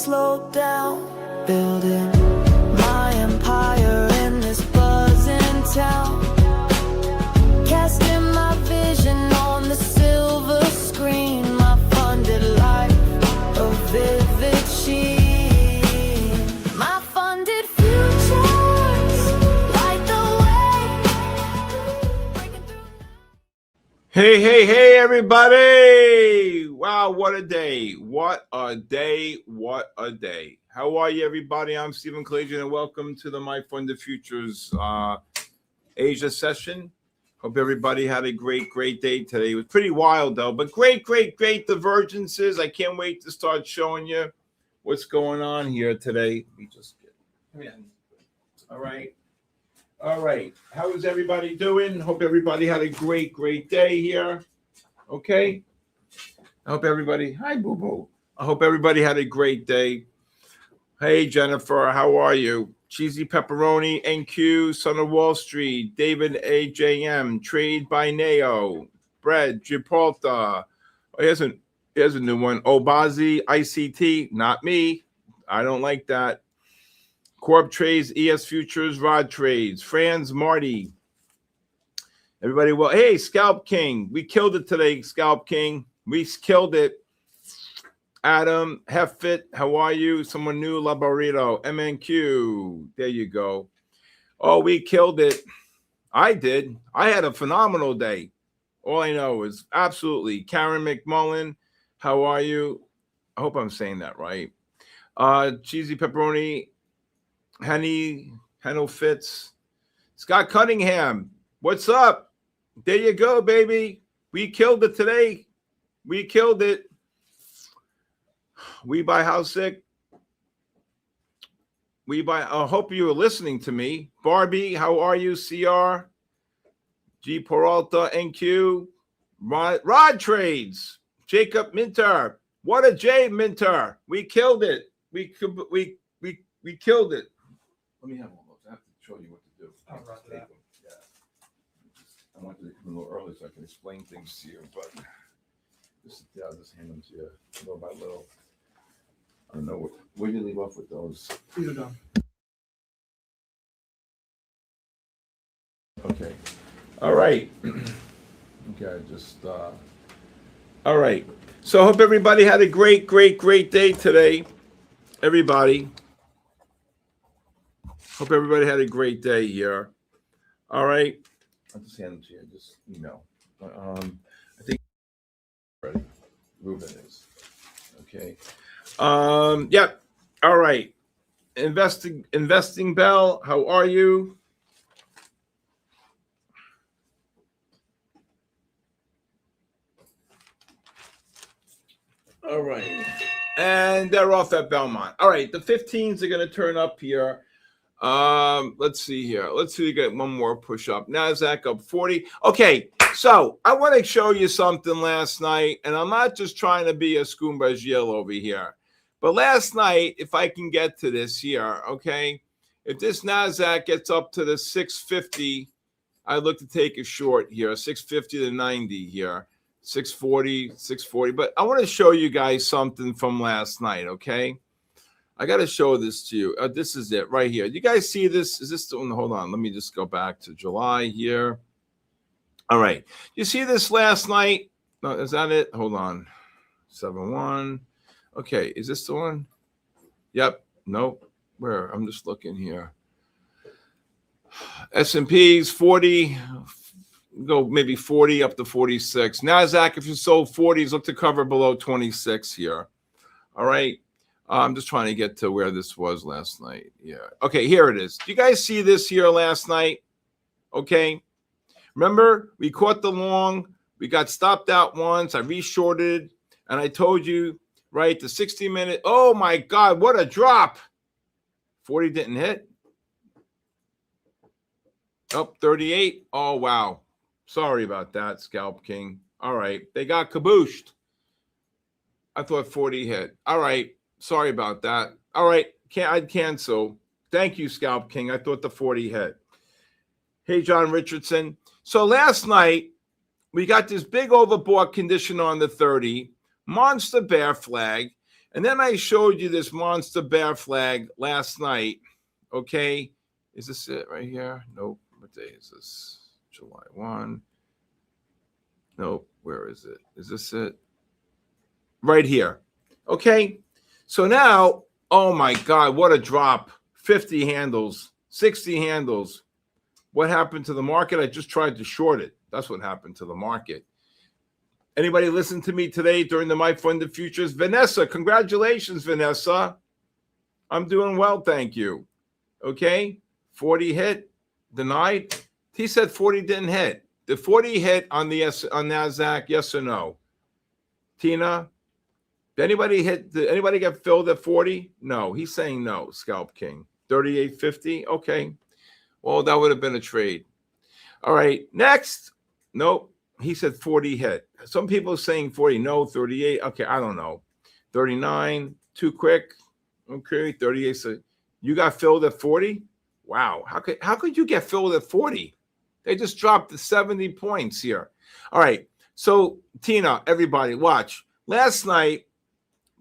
slow down, building my empire in this buzzing town, casting my vision on the silver screen, my funded life, a vivid sheen, my funded futures, light the way. Hey, everybody. Wow, what a day. What a day. What a day. How are you, everybody? I'm Stephen Kalayjian, and welcome to the MyFundedFutures Asia session. Hope everybody had a great day today. It was pretty wild, though, but great divergences. I can't wait to start showing you what's going on here today. Let me just come in. All right. How is everybody doing? Hope everybody had a great day here. Okay. I hope everybody, hi, boo-boo. I hope everybody had a great day. Hey, Jennifer, how are you? Cheesy Pepperoni, NQ, Son of Wall Street, David AJM, Trade by Neo, Brad, Gibraltar. Oh, here's a new one. Obazi, ICT, not me. I don't like that. Corp Trades, ES Futures, Rod Trades, Franz, Marty. Everybody, well, hey, Scalp King. We killed it today, Scalp King. We killed it. Adam, Heffit, how are you? Someone new, Labarito, MNQ. There you go. Oh, we killed it. I did. I had a phenomenal day. All I know is absolutely. Karen McMullen, how are you? I hope I'm saying that right. Cheesy Pepperoni, Henno Fitz, Scott Cunningham, what's up? There you go, baby. We killed it today. We killed it. We buy house sick. We buy. I hope you were listening to me. Barbie, how are you? CR, G Peralta, NQ, Rod Trades, Jacob Minter. What a J Minter. We killed it. We killed it. Let me have one of those. I have to show you what to do. I'll run that. Yeah. I wanted to come a little early so I can explain things to you, but I'll just hand them to you little by little. I don't know where do you leave off with those? These are done. Okay. All right. Okay, all right. So I hope everybody had a great day today. Everybody. Hope everybody had a great day here. All right. I'll just hand them to you. Just email. I think ready. Ruben is. Okay. Yep. All right. Investing Bell, how are you? All right. And they're off at Belmont. All right. The 15s are going to turn up here. Let's see here. Let's see. We get one more push up. NASDAQ up 40. Okay. So I want to show you something last night, and I'm not just trying to be a Scoombagiel over here, but last night, if I can get to this here, okay, if this NASDAQ gets up to the 650, I'd look to take a short here, 650 to 90 here, 640, but I want to show you guys something from last night, okay? I got to show this to you. This is it right here. You guys see this? Is this the one? Hold on. Let me just go back to July here. All right. You see this last night? No, is that it? Hold on. 7-1. Okay. Is this the one? Yep. Nope. Where? I'm just looking here. S&P's 40. Go maybe 40 up to 46. NASDAQ, if you sold 40s, look to cover below 26 here. All right. I'm just trying to get to where this was last night. Yeah. Okay, here it is. Do you guys see this here last night? Okay. Remember, we caught the long. We got stopped out once. I reshorted, and I told you, right, the 60-minute. Oh, my God, what a drop. 40 didn't hit. Up 38. Oh, wow. Sorry about that, Scalp King. All right. They got kabooshed. I thought 40 hit. All right. Sorry about that. All right. I'd cancel. Thank you, Scalp King. I thought the 40 hit. Hey, John Richardson. So last night, we got this big overbought condition on the 30. Monster bear flag. And then I showed you this monster bear flag last night. Okay. Is this it right here? Nope. What day is this? July 1. Nope. Where is it? Is this it? Right here. Okay. So now, oh my God, what a drop. 50 handles, 60 handles. What happened to the market? I just tried to short it. That's what happened to the market. Anybody listen to me today during the MyFundedFutures? Vanessa, congratulations, Vanessa. I'm doing well, thank you. Okay, 40 hit, denied. He said 40 didn't hit. Did 40 hit on the on NASDAQ? Yes or no? Tina, did anybody hit? Did anybody get filled at 40? No, he's saying no. Scalp King, 38.50. Okay, well that would have been a trade. All right, next. Nope. He said 40 hit. Some people are saying 40. No, 38. Okay, I don't know. 39, too quick. Okay, 38. So you got filled at 40? Wow. How could you get filled at 40? They just dropped the 70 points here. All right. So Tina, everybody, watch. Last night,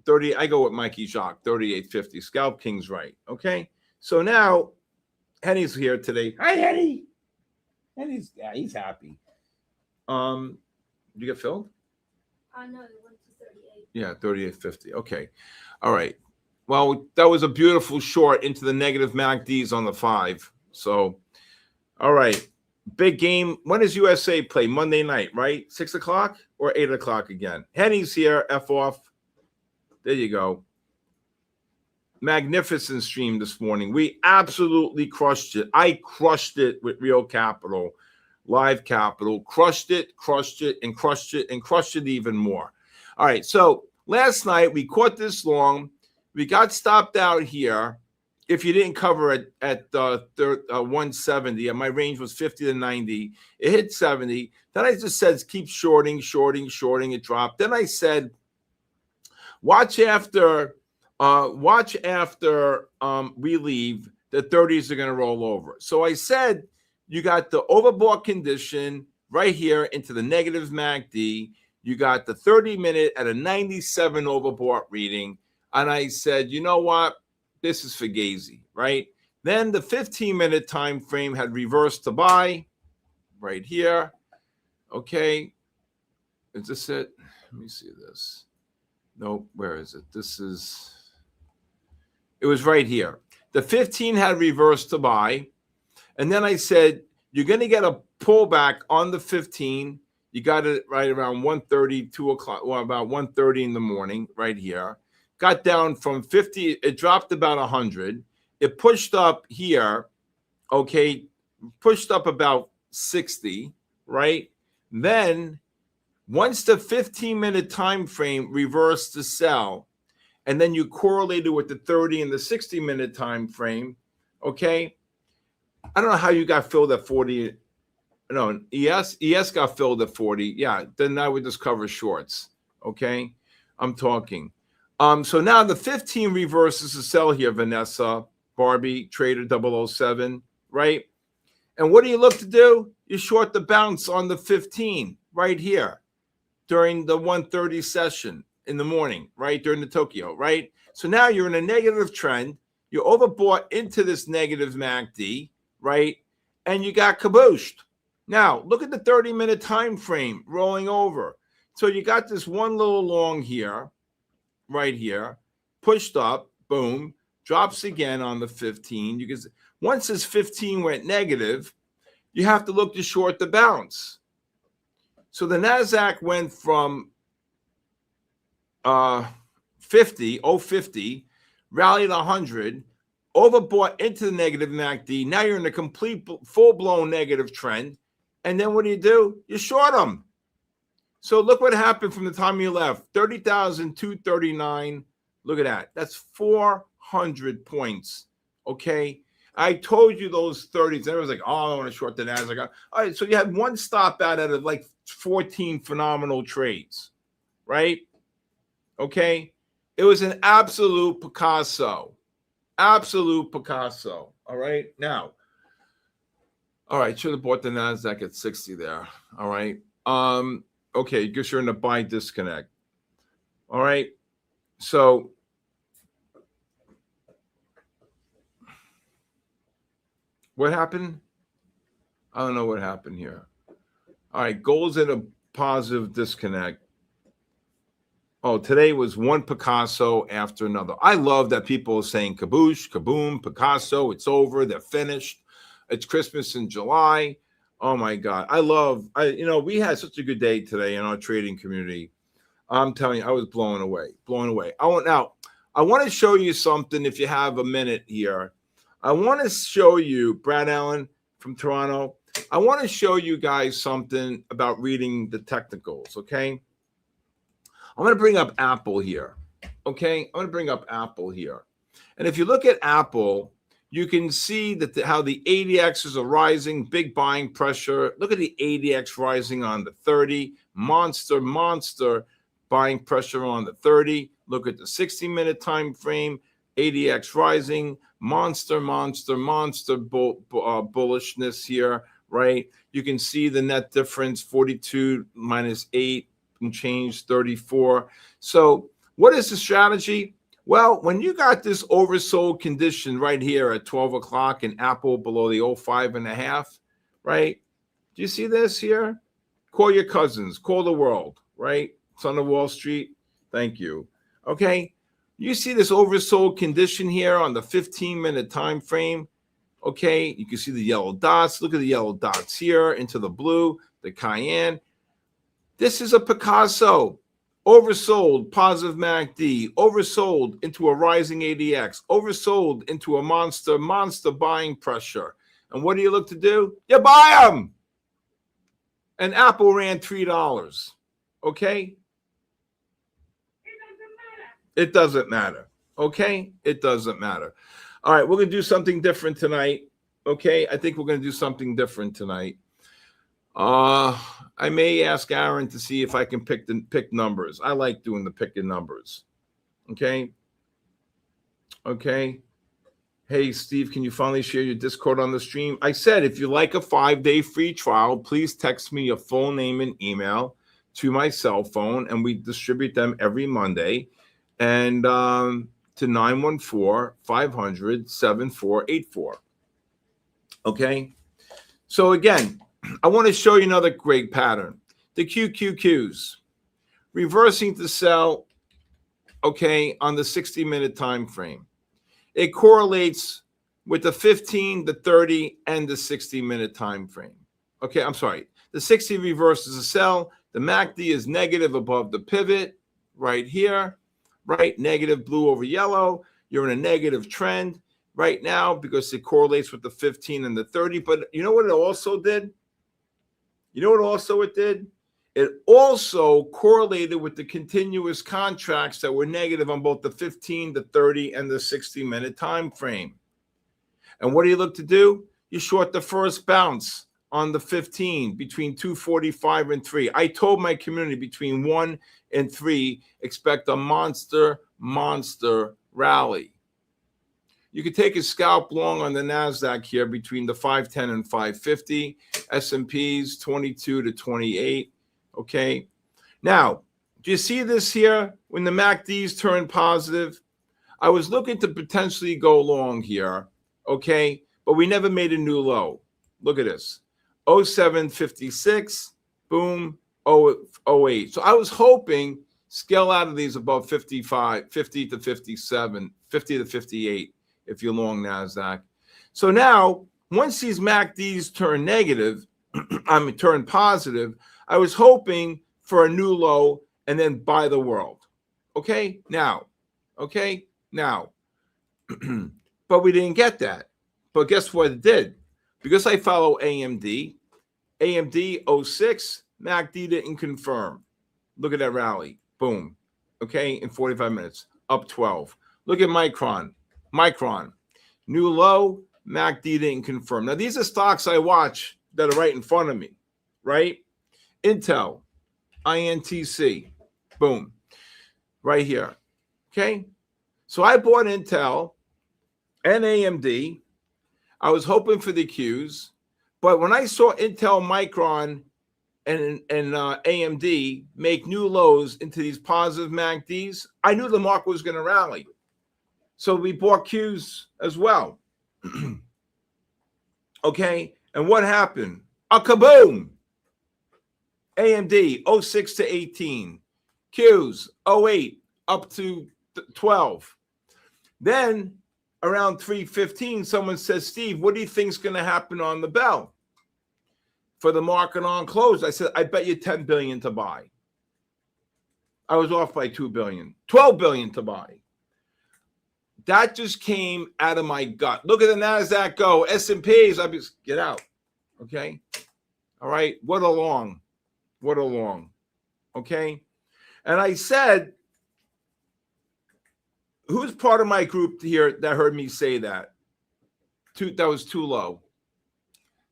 30. I go with Mikey Jacques, 38.50. Scalp King's right. Okay. So now Henny's here today. Hi, Henny. Henny's he's happy. Did you get filled? No, it went to 38. Yeah, 38.50. Okay. All right. Well, that was a beautiful short into the negative MACDs on the 5. So, all right. Big game. When does USA play? Monday night, right? 6 o'clock or 8 o'clock again? Henny's here. F off. There you go. Magnificent stream this morning. We absolutely crushed it. I crushed it with Real Capital. Live Capital, crushed it, and crushed it even more. All right, so last night we caught this long. We got stopped out here. If you didn't cover it at 170, and my range was 50 to 90, it hit 70. Then I just said keep shorting. It dropped. Then I said watch after we leave. The 30s are going to roll over. So I said. You got the overbought condition right here into the negative MACD. You got the 30-minute at a 97 overbought reading. And I said, you know what? This is fugazi, right? Then the 15-minute time frame had reversed to buy right here. Okay. Is this it? Let me see this. Nope. Where is it? It was right here. The 15 had reversed to buy. And then I said, you're going to get a pullback on the 15. You got it right around 1:30, 2 o'clock, well, about 1:30 in the morning, right here. Got down from 50. It dropped about 100. It pushed up here, okay, pushed up about 60, right? Then once the 15-minute time frame reversed to sell, and then you correlated with the 30 and the 60-minute time frame, okay, I don't know how you got filled at 40. No, ES got filled at 40. Yeah, then I would just cover shorts. Okay, I'm talking. So now the 15 reverses to sell here, Vanessa, Barbie, Trader 007, right? And what do you look to do? You short the bounce on the 15 right here during the 1:30 session in the morning, right? During the Tokyo, right? So now you're in a negative trend. You're overbought into this negative MACD, right? And you got cabooshed. Now, look at the 30-minute time frame rolling over. So you got this one little long here, right here, pushed up, boom, drops again on the 15. You can, once this 15 went negative, you have to look to short the bounce. So the NASDAQ went from 50, rallied 100, overbought into the negative MACD. Now you're in a complete full-blown negative trend. And then what do? You short them. So look what happened from the time you left. 30,239. Look at that. That's 400 points. Okay. I told you those 30s. Everyone's like, oh, I want to short the NASDAQ. All right. So you had one stop out of like 14 phenomenal trades, right? Okay. It was an absolute Picasso. Absolute Picasso. All right. Now, all right. Should have bought the NASDAQ at 60 there. All right. Okay. Because you're in a buy disconnect. All right. So What happened? I don't know what happened here. All right, gold's at a positive disconnect. Oh, today was one Picasso after another. I love that people are saying kaboosh, kaboom, Picasso, it's over, they're finished. It's Christmas in July. Oh my God. We had such a good day today in our trading community. I'm telling you, I was blown away. I want to show you something if you have a minute here. I want to show you, Brad Allen from Toronto, I want to show you guys something about reading the technicals, okay? I'm going to bring up Apple here, okay? I'm going to bring up Apple here. And if you look at Apple, you can see that how the ADXs are rising, big buying pressure. Look at the ADX rising on the 30, monster buying pressure on the 30. Look at the 60-minute time frame, ADX rising, monster bullishness here, right? You can see the net difference, 42 minus 8 and change, 34. So what is the strategy? Well, when you got this oversold condition right here at 12 o'clock and Apple below the 05.5, right? Do you see this here? Call your cousins, call the world, right? It's on the Wall Street. Thank you. Okay. You see this oversold condition here on the 15-minute time frame. Okay. You can see the yellow dots. Look at the yellow dots here into the blue, the cayenne. This is a Picasso. Oversold, positive MACD, oversold into a rising ADX, oversold into a monster buying pressure. And what do you look to do? You buy them. And Apple ran $3. Okay? It doesn't matter. Okay? It doesn't matter. All right, we're going to do something different tonight. Okay? I think we're going to do something different tonight. I may ask Aaron to see if I can pick numbers. I like doing the picking numbers. Okay. Hey, Steve, can you finally share your Discord on the stream? I said, if you like a 5-day free trial, please text me your full name and email to my cell phone, and we distribute them every Monday, and to 914-500-7484. Okay. So again, I want to show you another great pattern. The QQQs reversing to sell, okay, on the 60-minute time frame. It correlates with the 15, the 30, and the 60-minute time frame. Okay, I'm sorry. The 60 reverses a sell. The MACD is negative above the pivot right here, right? Negative blue over yellow. You're in a negative trend right now because it correlates with the 15 and the 30. But you know what it also did? You know what also it did? It also correlated with the continuous contracts that were negative on both the 15, the 30, and the 60-minute time frame. And what do you look to do? You short the first bounce on the 15 between 245 and 3. I told my community between 1 and 3, expect a monster rally. You could take a scalp long on the NASDAQ here between the 510 and 550, S&Ps 22 to 28, okay? Now, do you see this here when the MACDs turn positive? I was looking to potentially go long here, okay? But we never made a new low. Look at this, 0756, boom, 08. So I was hoping scale out of these above 55, 50 to 57, 50 to 58. If you're long NASDAQ. So now, once these MACDs turn negative, turn positive, I was hoping for a new low and then buy the world. Okay, now. But we didn't get that. But guess what it did? Because I follow AMD 06, MACD didn't confirm. Look at that rally. Boom. Okay, in 45 minutes, up 12. Look at Micron, new low, MACD didn't confirm. Now, these are stocks I watch that are right in front of me, right? Intel, INTC, boom, right here, okay? So I bought Intel and AMD. I was hoping for the Qs, but when I saw Intel, Micron, and AMD make new lows into these positive MACDs, I knew the market was going to rally. So we bought Qs as well. Okay, and what happened? A kaboom! AMD 06 to 18, Qs 08 up to 12. Then around 3:15, someone says, Steve, what do you think is going to happen on the bell for the market on close? I said, I bet you 10 billion to buy. I was off by 2 billion, 12 billion to buy. That just came out of my gut. Look at the NASDAQ go. S&Ps, I just get out. Okay. All right. What a long. Okay. And I said, who's part of my group here that heard me say that? That was too low.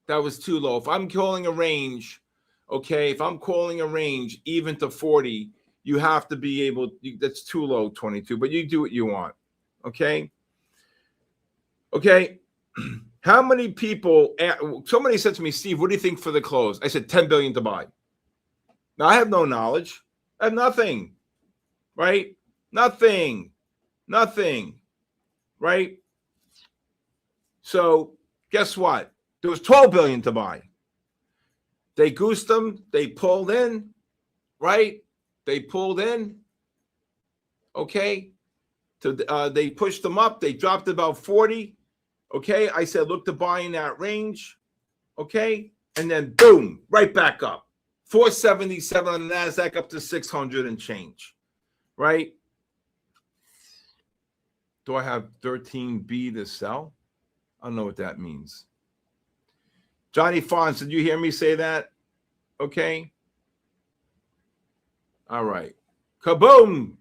That was too low. If I'm calling a range, okay, if I'm calling a range even to 40, you have to be able, that's too low, 22, but you do what you want. Okay. Okay. How many people, somebody said to me, Steve, what do you think for the close? I said 10 billion to buy. Now I have no knowledge. I have nothing, right? Nothing, right? So guess what? There was 12 billion to buy. They goosed them. They pulled in, right? They pulled in. Okay. They pushed them up. They dropped about 40. Okay. I said, look to buy in that range. Okay. And then boom, right back up. 477 on the NASDAQ up to 600 and change. Right. Do I have 13B to sell? I don't know what that means. Johnny Fonz, did you hear me say that? Okay. All right. Kaboom.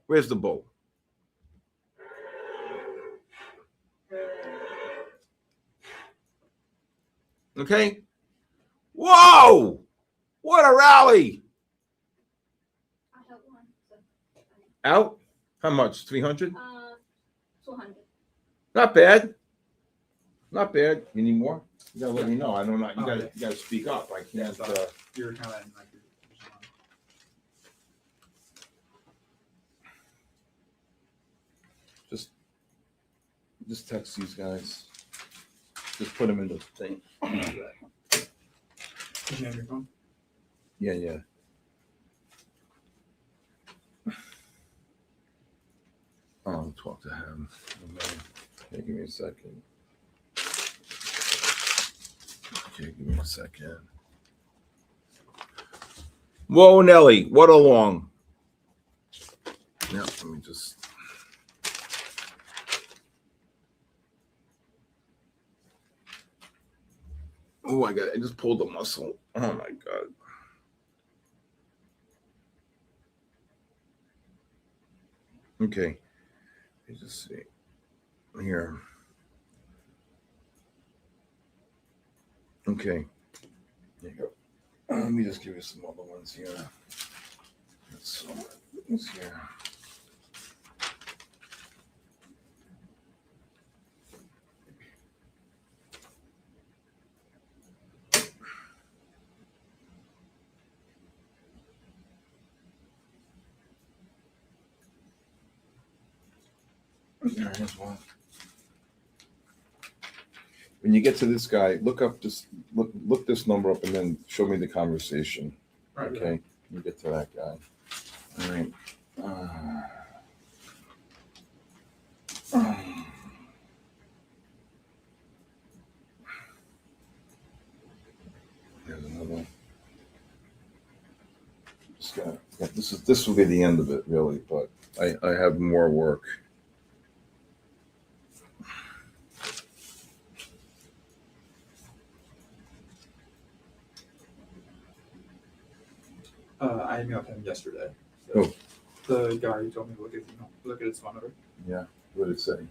Where's the bull? Okay. Whoa. What a rally. I have one. So, Out? How much? 300? 200. Not bad. Not bad. You need more? You gotta let me know. I don't know. You gotta speak up. I can't. You're kind of in like just text these guys. Just put them in the thing. Did you have your phone? Yeah. I'll talk to him. Okay, give me a second. Okay, give me a second. Whoa, Nelly, what a long. Now, let me just. Oh my God, I just pulled the muscle. Oh my God. Okay. Let me just see. Here. Okay. There you go. Let me just give you some other ones here. So, let's here. Here's one. When you get to this guy, look this number up and then show me the conversation. Right. Okay, you get to that guy. All right. There's another one. This will be the end of it, really, but I have more work. I emailed him yesterday. So Oh. The guy who told me to look at his phone number. Yeah, what did it say?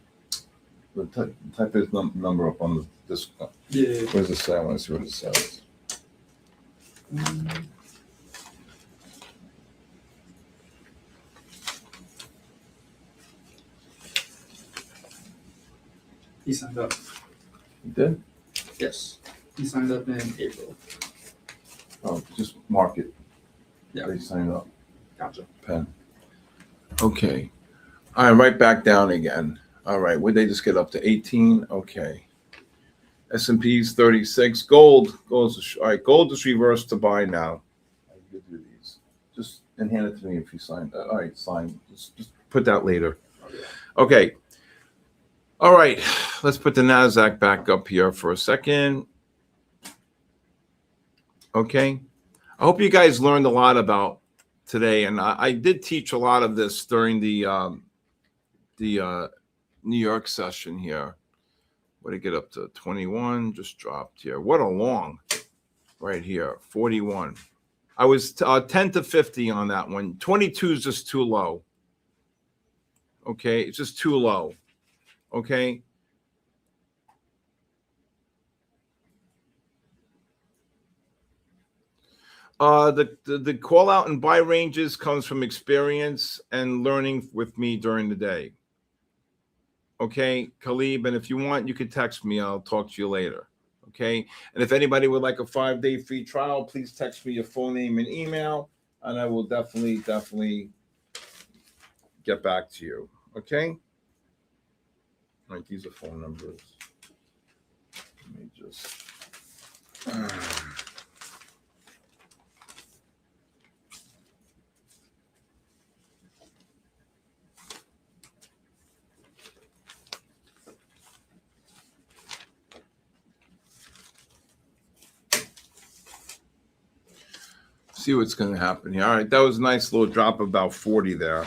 Type his number up on this. Yeah. What does it say? I want to see what it says. He signed up. You did? Yes. He signed up in April. Oh, just mark it. Yeah. They signed up. Gotcha. Pen. Okay. All right, right back down again. All right, would they just get up to 18? Okay. S&P's 36. Gold goes. All right, gold is reversed to buy now. I can do these. Just and hand it to me if you signed that. All right, sign. Just put that later. Okay. All right. Let's put the Nasdaq back up here for a second. Okay. I hope you guys learned a lot about today, and I did teach a lot of this during the New York session here. What did it get up to? 21, just dropped here. What a long, right here, 41. I was 10 to 50 on that one. 22 is just too low. Okay, it's just too low. Okay. The call out and buy ranges comes from experience and learning with me during the day. Okay, Khalib, and if you want, you could text me. I'll talk to you later. Okay, and if anybody would like a 5-day free trial, please text me your full name and email, and I will definitely get back to you. Okay. All right, these are phone numbers. Let me just. See what's going to happen here. All right, that was a nice little drop, about 40 there.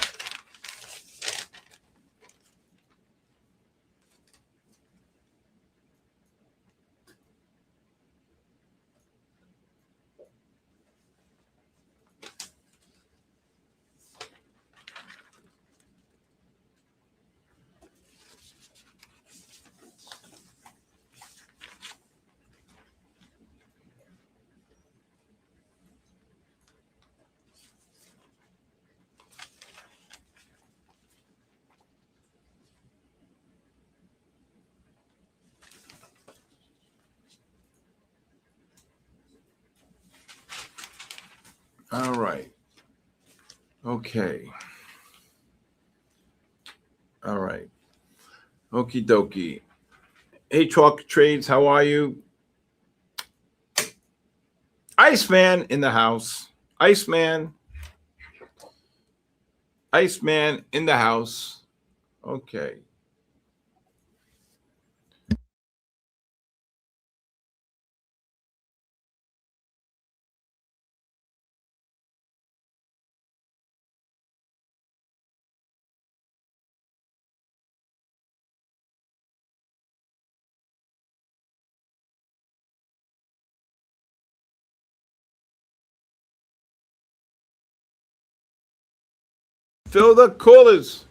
All right. Okay. All right. Okie dokie. Hey, Chalk Trades, how are you? Iceman in the house. Iceman. Iceman in the house. Okay. Fill the coolers.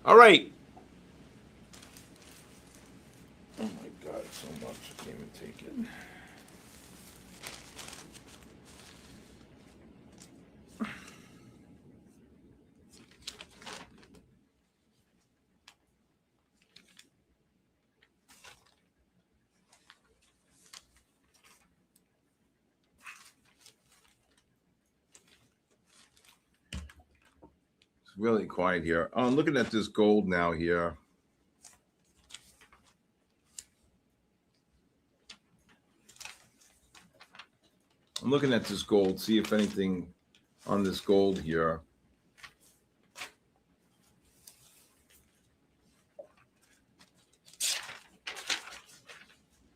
All right. Oh my God, it's so much. I can't even take it. It's really quiet here. I'm looking at this gold now here. I'm looking at this gold, see if anything on this gold here.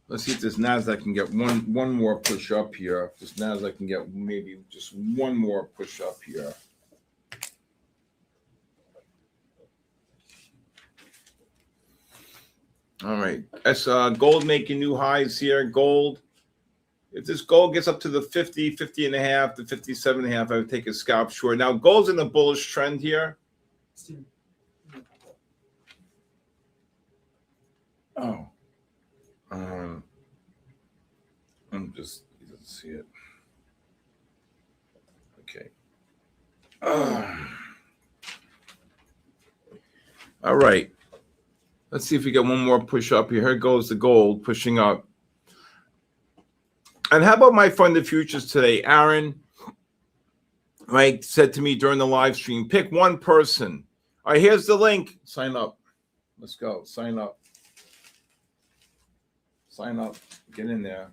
Let's see if this Nasdaq can get one more push up here. If this Nasdaq can get maybe just one more push up here. All right, that's gold making new highs here. Gold. If this gold gets up to the 50, 50 and a half, to 57 and a half, I would take a scalp short. Now, gold's in a bullish trend here. Oh. I'm just, you don't see it. Okay. All right. Let's see if we get one more push up here. Here goes the gold pushing up. And how about my funded futures today? Aaron, right, said to me during the live stream, pick one person. All right, here's the link. Sign up. Let's go. Sign up. Sign up. Get in there.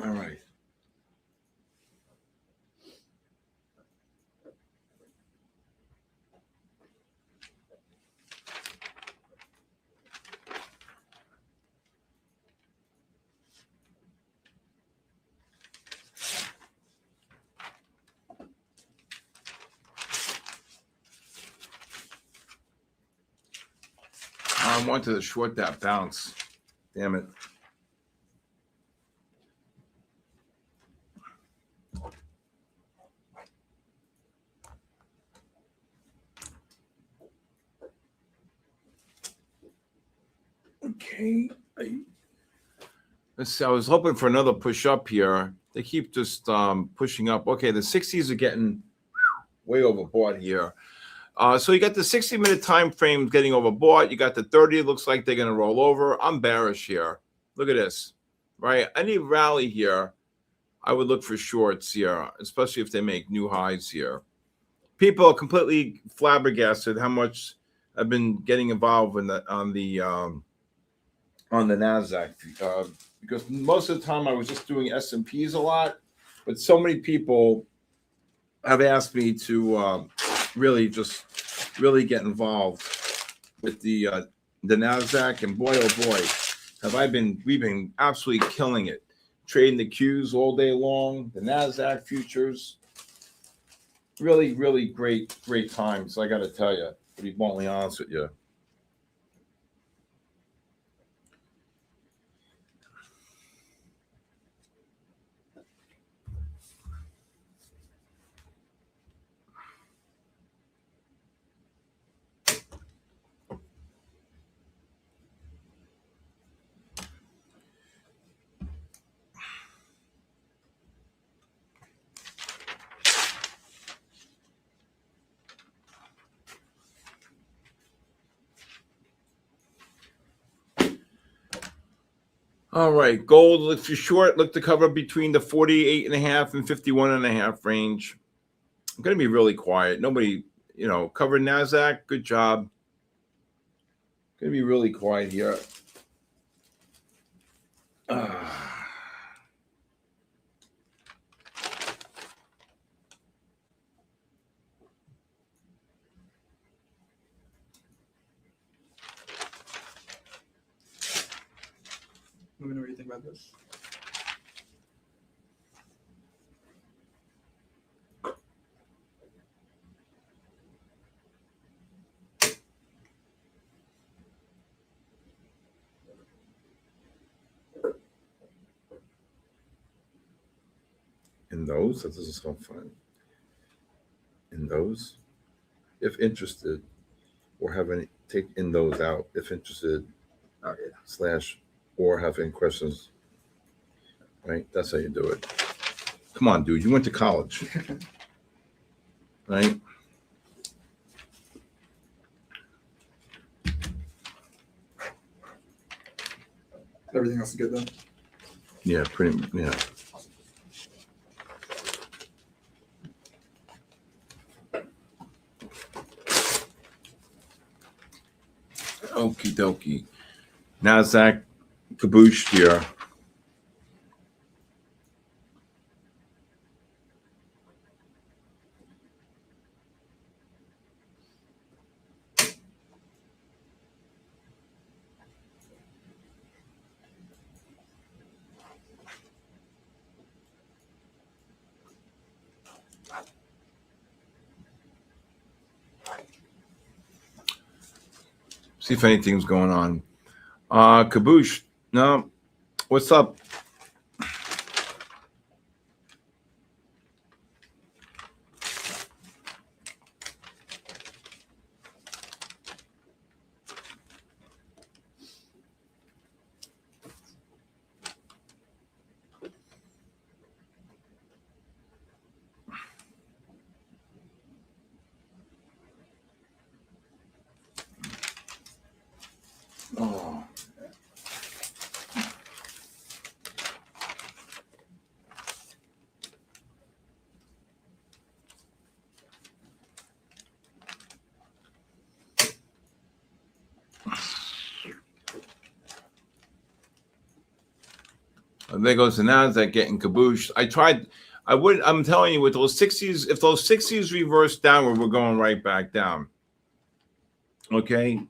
All right. I wanted to short that bounce. Damn it. Okay. Let's see. I was hoping for another push up here. They keep just pushing up. Okay, the 60s are getting way overboard here. So you got the 60-minute time frame getting overbought. You got the 30. It looks like they're going to roll over. I'm bearish here. Look at this, right? Any rally here, I would look for shorts here, especially if they make new highs here. People are completely flabbergasted how much I've been getting involved in on the NASDAQ because most of the time I was just doing S&Ps a lot, but so many people have asked me to really get involved with the NASDAQ, and boy, oh boy, we've been absolutely killing it. Trading the Qs all day long, the NASDAQ futures. Really, really great times, I got to tell you, to be bluntly honest with you. All right, gold, if you're short, look to cover between the 48.5 and 51.5 range. I'm going to be really quiet. Nobody, cover NASDAQ. Good job. Going to be really quiet here. Let me know what you think about this. In those, that doesn't sound fun. In those, if interested, or have any, take in those out if interested, / or have any questions. Right? That's how you do it. Come on, dude. You went to college. Right? Everything else is good then? Yeah, yeah. Okie dokie. NASDAQ caboose here. See if anything's going on. Caboose. No. What's up? Oh. And there goes the Nasdaq getting cabooshed. I'm telling you, with those 60s, if those 60s reverse downward, we're going right back down. Okay.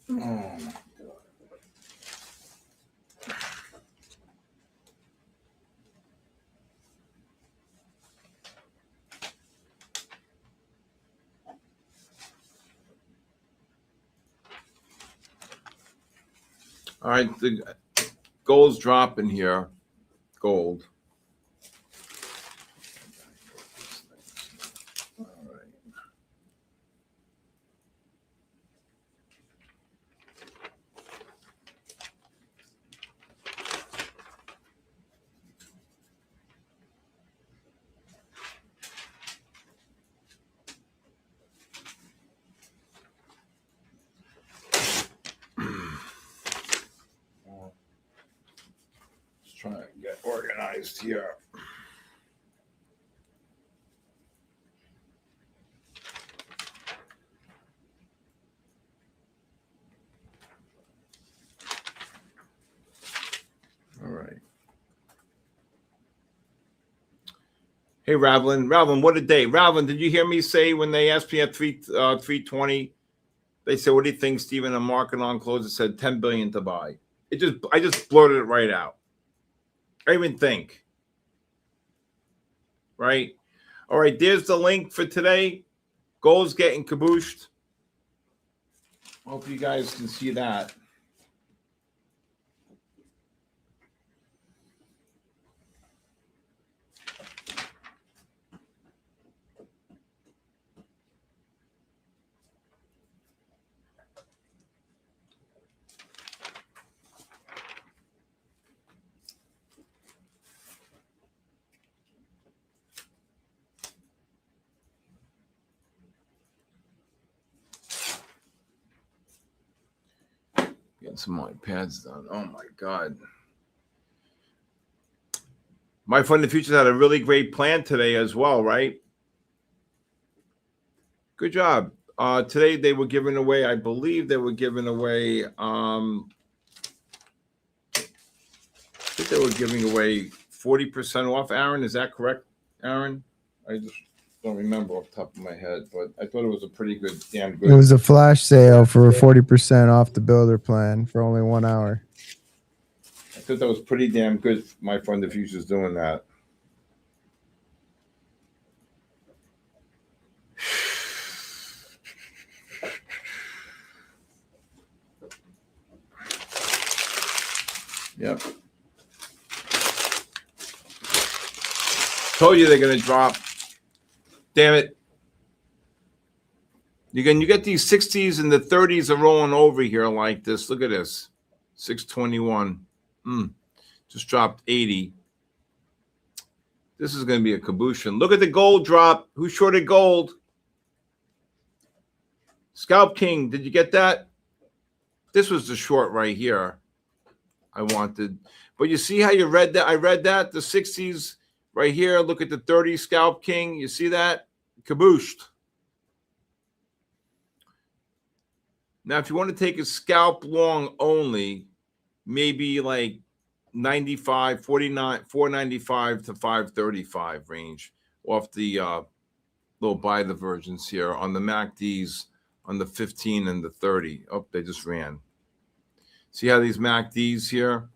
Oh my God. All right, the gold's dropping here. Gold. All right. Just trying to get organized here. All right. Hey, Ravlin, what a day. Ravlin, did you hear me say when they asked me at 320, they said, what do you think, Stephen? I'm marking on close. It said 10 billion to buy. I just blurted it right out. I didn't even think. Right? All right, there's the link for today. Gold's getting cabooshed. Hope you guys can see that. Getting some of my pads done. Oh my God. MyFundedFutures had a really great plan today as well, right? Good job. Today they were giving away, I believe they were giving away, I think they were giving away 40% off, Aaron. Is that correct, Aaron? I just don't remember off the top of my head, but I thought it was a pretty good, damn good. It was a flash sale for 40% off the builder plan for only 1 hour. I thought that was pretty damn good. MyFundedFutures doing that. Yep. Told you they're going to drop. Damn it. You get these 60s and the 30s are rolling over here like this. Look at this. 621. Just dropped 80. This is going to be a cabooshin. Look at the gold drop. Who shorted gold? Scalp King. Did you get that? This was the short right here I wanted. But you see how you read that? I read that. The 60s right here. Look at the 30 Scalp King. You see that? Cabooshed. Now, if you want to take a scalp long only, maybe like 95, 49, 495 to 535 range off the little buy the versions here on the MACDs on the 15 and the 30. Oh, they just ran. See how these MACDs here?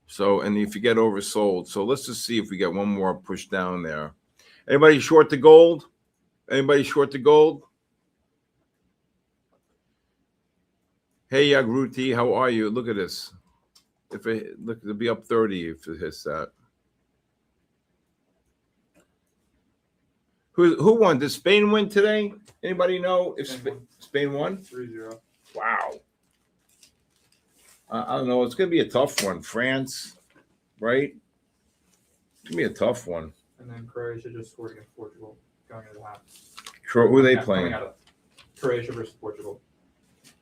So, and if you get oversold. So let's just see if we get one more push down there. Anybody short the gold? Anybody short the gold? Hey, Yagruti, how are you? Look at this. If it look, it'll be up 30 if it hits that. Who won? Did Spain win today? Anybody know if Spain won. Spain won? 3-0. Wow. I don't know. It's going to be a tough one. France, right? It's going to be a tough one. And then Croatia just scored against Portugal going into the half. Who are they Coming playing? out of Croatia versus Portugal.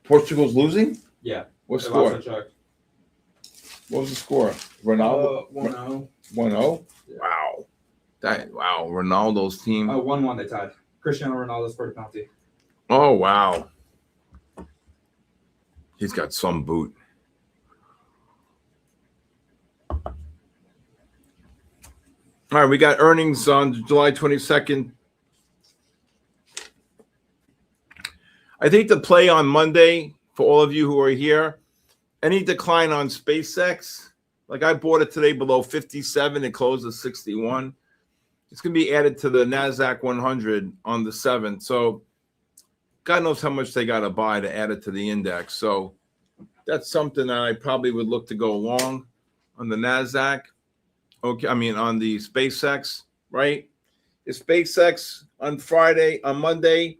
Portugal's losing? Yeah. What They score? lost their check. What was the score? Ronaldo? 1-0. 1-0? Yeah. Wow. Wow. Ronaldo's team. 1-1 they tied. Cristiano Ronaldo scored a penalty. Oh, wow. He's got some boot. All right, we got earnings on July 22nd. I think the play on Monday, for all of you who are here, any decline on SpaceX, like I bought it today below 57, it closed at 61. It's going to be added to the NASDAQ 100 on the 7th. So God knows how much they got to buy to add it to the index. So that's something that I probably would look to go long on the NASDAQ. Okay, I mean on the SpaceX, right? If SpaceX on Monday,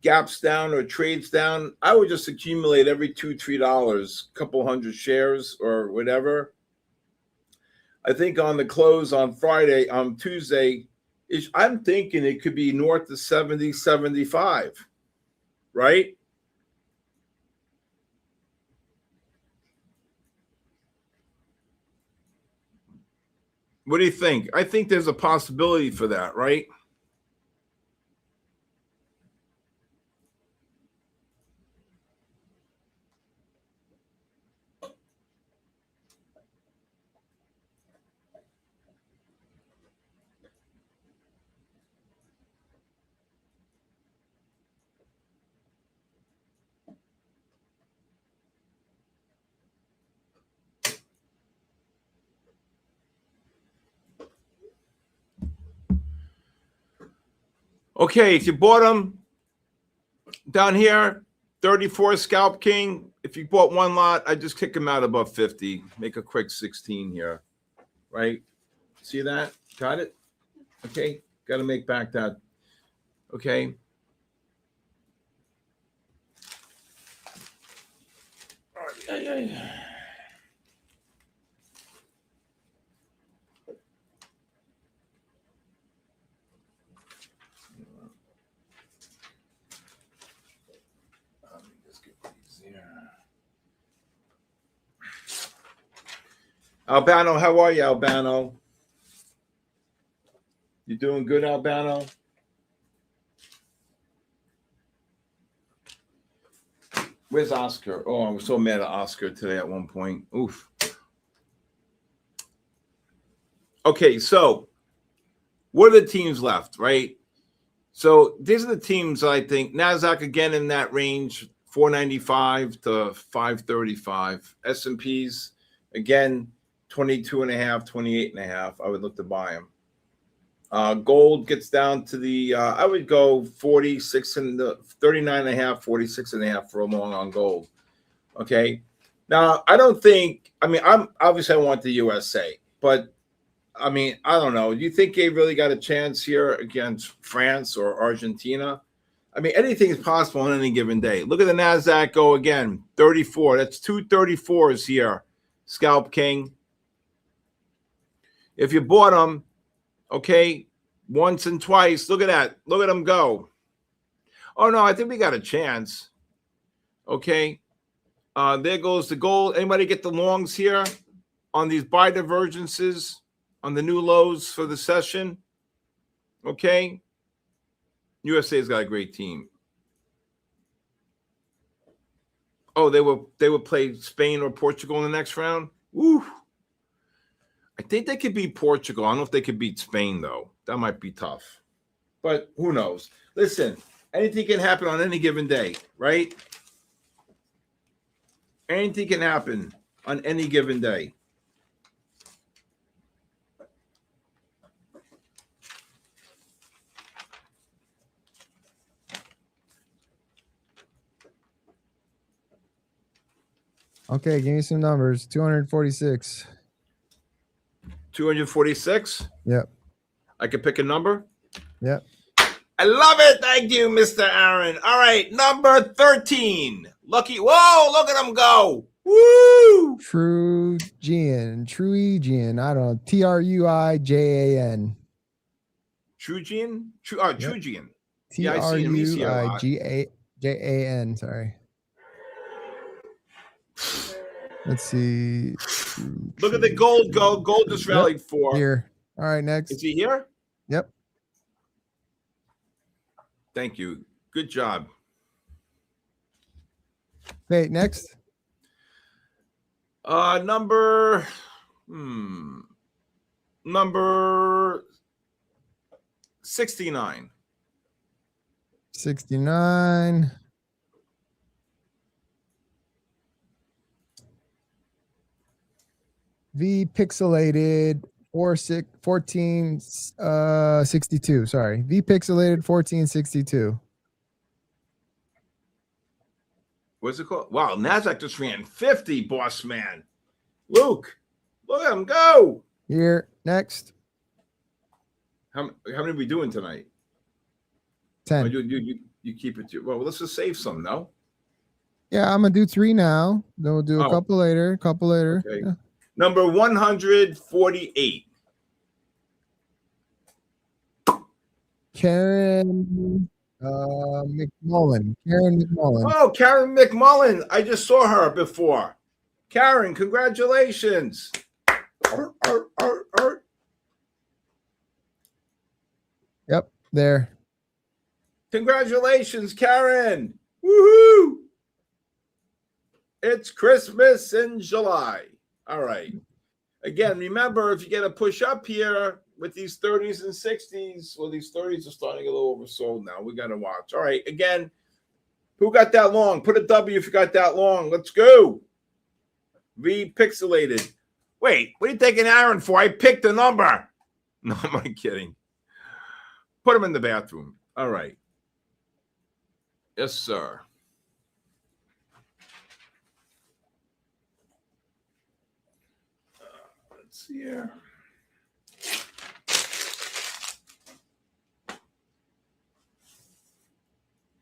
gaps down or trades down, I would just accumulate every $2-3, couple hundred shares or whatever. I think on the close on Tuesday, I'm thinking it could be north of 70, 75, right? What do you think? I think there's a possibility for that, right? Okay, if you bought them down here, 34 Scalp King. If you bought one lot, I just kick them out above 50. Make a quick 16 here, right? See that? Got it? Okay, got to make back that. Okay. Albano, how are you, Albano? You doing good, Albano? Where's Oscar? Oh, I was so mad at Oscar today at one point. Oof. Okay, so what are the teams left, right? So these are the teams I think. NASDAQ again in that range, 495 to 535. S&Ps again, 22.5, 28.5. I would look to buy them. Gold gets down to the, I would go 46 and the 39.5, 46.5 for a long on gold. Okay. Now, I don't think, I mean, I want the USA, but I mean, I don't know. Do you think they really got a chance here against France or Argentina? I mean, anything is possible on any given day. Look at the NASDAQ go again, 34. That's 2 34s here, Scalp King. If you bought them, okay, once and twice, look at that. Look at them go. Oh, no, I think we got a chance. Okay. There goes the gold. Anybody get the longs here on these buy divergences on the new lows for the session? Okay. USA's got a great team. Oh, they will play Spain or Portugal in the next round? Woo. I think they could beat Portugal. I don't know if they could beat Spain, though. That might be tough. But who knows? Listen, anything can happen on any given day, right? Anything can happen on any given day. Okay, give me some numbers. 246. 246? Yep. I could pick a number? Yep. I love it. Thank you, Mr. Aaron. All right, number 13. Lucky. Whoa, look at him go. Woo! Truigian. I don't know. Truijan. Trugian? Yep. Trugian. Yeah, I see him. He's here a lot. Truijan. Sorry. Let's see. Look at the gold go. Gold just rallied for. Here. All right, next. Is he here? Yep. Thank you. Good job. Wait, next. Number 69. 69. V pixelated 1462. Sorry. V pixelated 1462. What's it called? Wow, NASDAQ just ran 50, boss man. Luke, look at him go. Here, next. How many are we doing tonight? 10. Oh, you keep it to, well, let's just save some, no? Yeah, I'm gonna do 3 now. Then we'll do a couple later. Okay. Yeah. Number 148. Karen McMullen. Oh, Karen McMullen. I just saw her before. Karen, congratulations. Yep, there. Congratulations, Karen. Woohoo. It's Christmas in July. All right. Again, remember, if you get a push up here with these 30s and 60s, well, these 30s are starting a little oversold now. We got to watch. All right. Again, who got that long? Put a W if you got that long. Let's go. Repixelated. Wait, what are you taking Aaron for? I picked a number. No, am I kidding? Put him in the bathroom. All right. Yes, sir. Let's see here.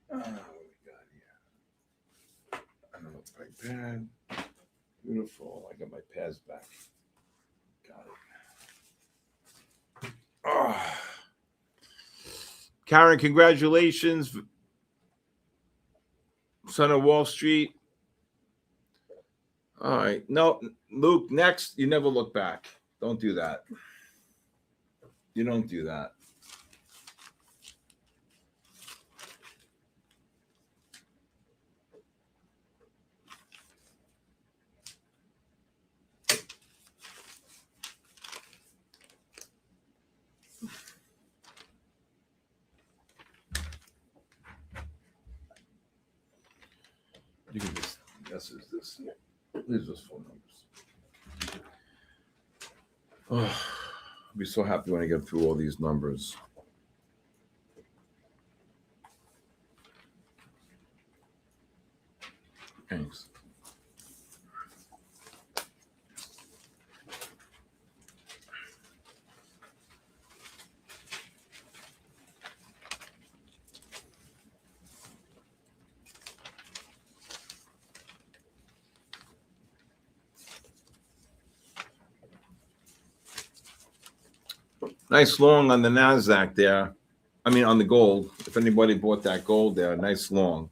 What we got here? I don't know, my pad. Beautiful. I got my pads back. Got it. Oh. Karen, congratulations. Son of Wall Street. All right. No, Luke, next. You never look back. Don't do that. You don't do that. You can just guess is this. These are phone numbers. Oh, I'll be so happy when I get through all these numbers. Thanks. Nice long on the NASDAQ there. I mean, on the gold. If anybody bought that gold there, nice long.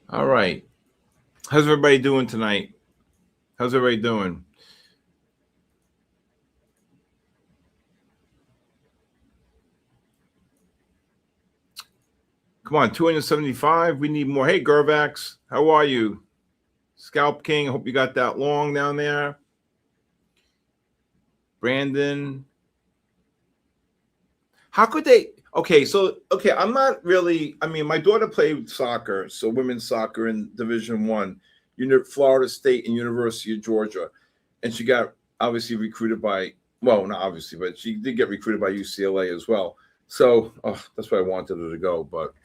All right. How's everybody doing tonight? How's everybody doing? Come on, 275. We need more. Hey, Gervax, how are you? Scalp King, I hope you got that long down there. Brandon. How could they? Okay, I'm not really. I mean, my daughter played soccer, so women's soccer in Division I, Florida State and University of Georgia. And she got obviously recruited by, well, not obviously, but she did get recruited by UCLA as well. So that's why I wanted her to go, but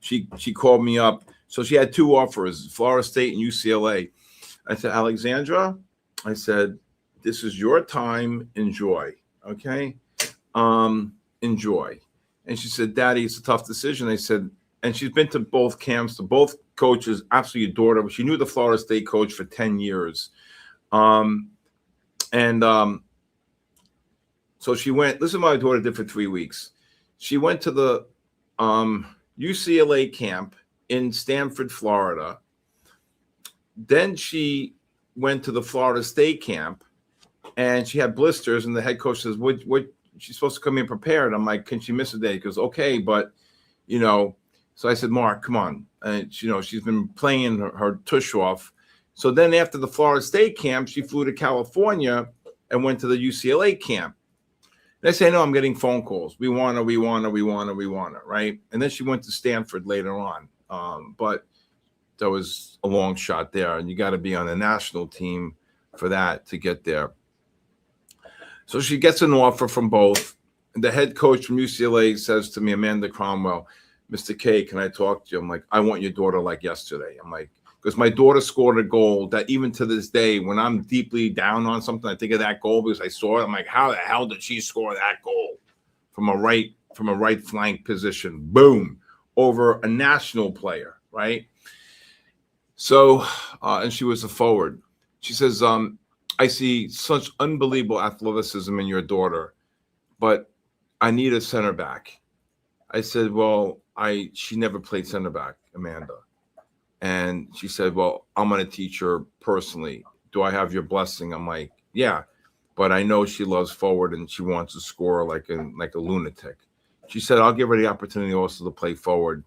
she called me up. So she had two offers, Florida State and UCLA. I said, Alexandra, I said, this is your time. Enjoy. Okay. Enjoy. And she said, Daddy, it's a tough decision. I said, and she's been to both camps, to both coaches, absolutely adored her. She knew the Florida State coach for 10 years. So she went, this is what my daughter did for 3 weeks. She went to the UCLA camp in Stanford, Florida. Then she went to the Florida State camp, and she had blisters, and the head coach says, what she's supposed to come in prepared. I'm like, can she miss a day? He goes, okay, but, you know, so I said, Mark, come on. And, you know, she's been playing her tush off. So then after the Florida State camp, she flew to California and went to the UCLA camp. And I say, no, I'm getting phone calls. We want her, right? And then she went to Stanford later on. But there was a long shot there, and you got to be on the national team for that to get there. So she gets an offer from both. And the head coach from UCLA says to me, Amanda Cromwell, Mr. K, can I talk to you? I'm like, I want your daughter like yesterday. I'm like, because my daughter scored a goal that even to this day, when I'm deeply down on something, I think of that goal because I saw it. I'm like, how the hell did she score that goal from a right flank position? Boom, over a national player, right? So, and she was a forward. She says, I see such unbelievable athleticism in your daughter, but I need a center back. I said, well, she never played center back, Amanda. And she said, well, I'm going to teach her personally. Do I have your blessing? I'm like, yeah, but I know she loves forward and she wants to score like a lunatic. She said, I'll give her the opportunity also to play forward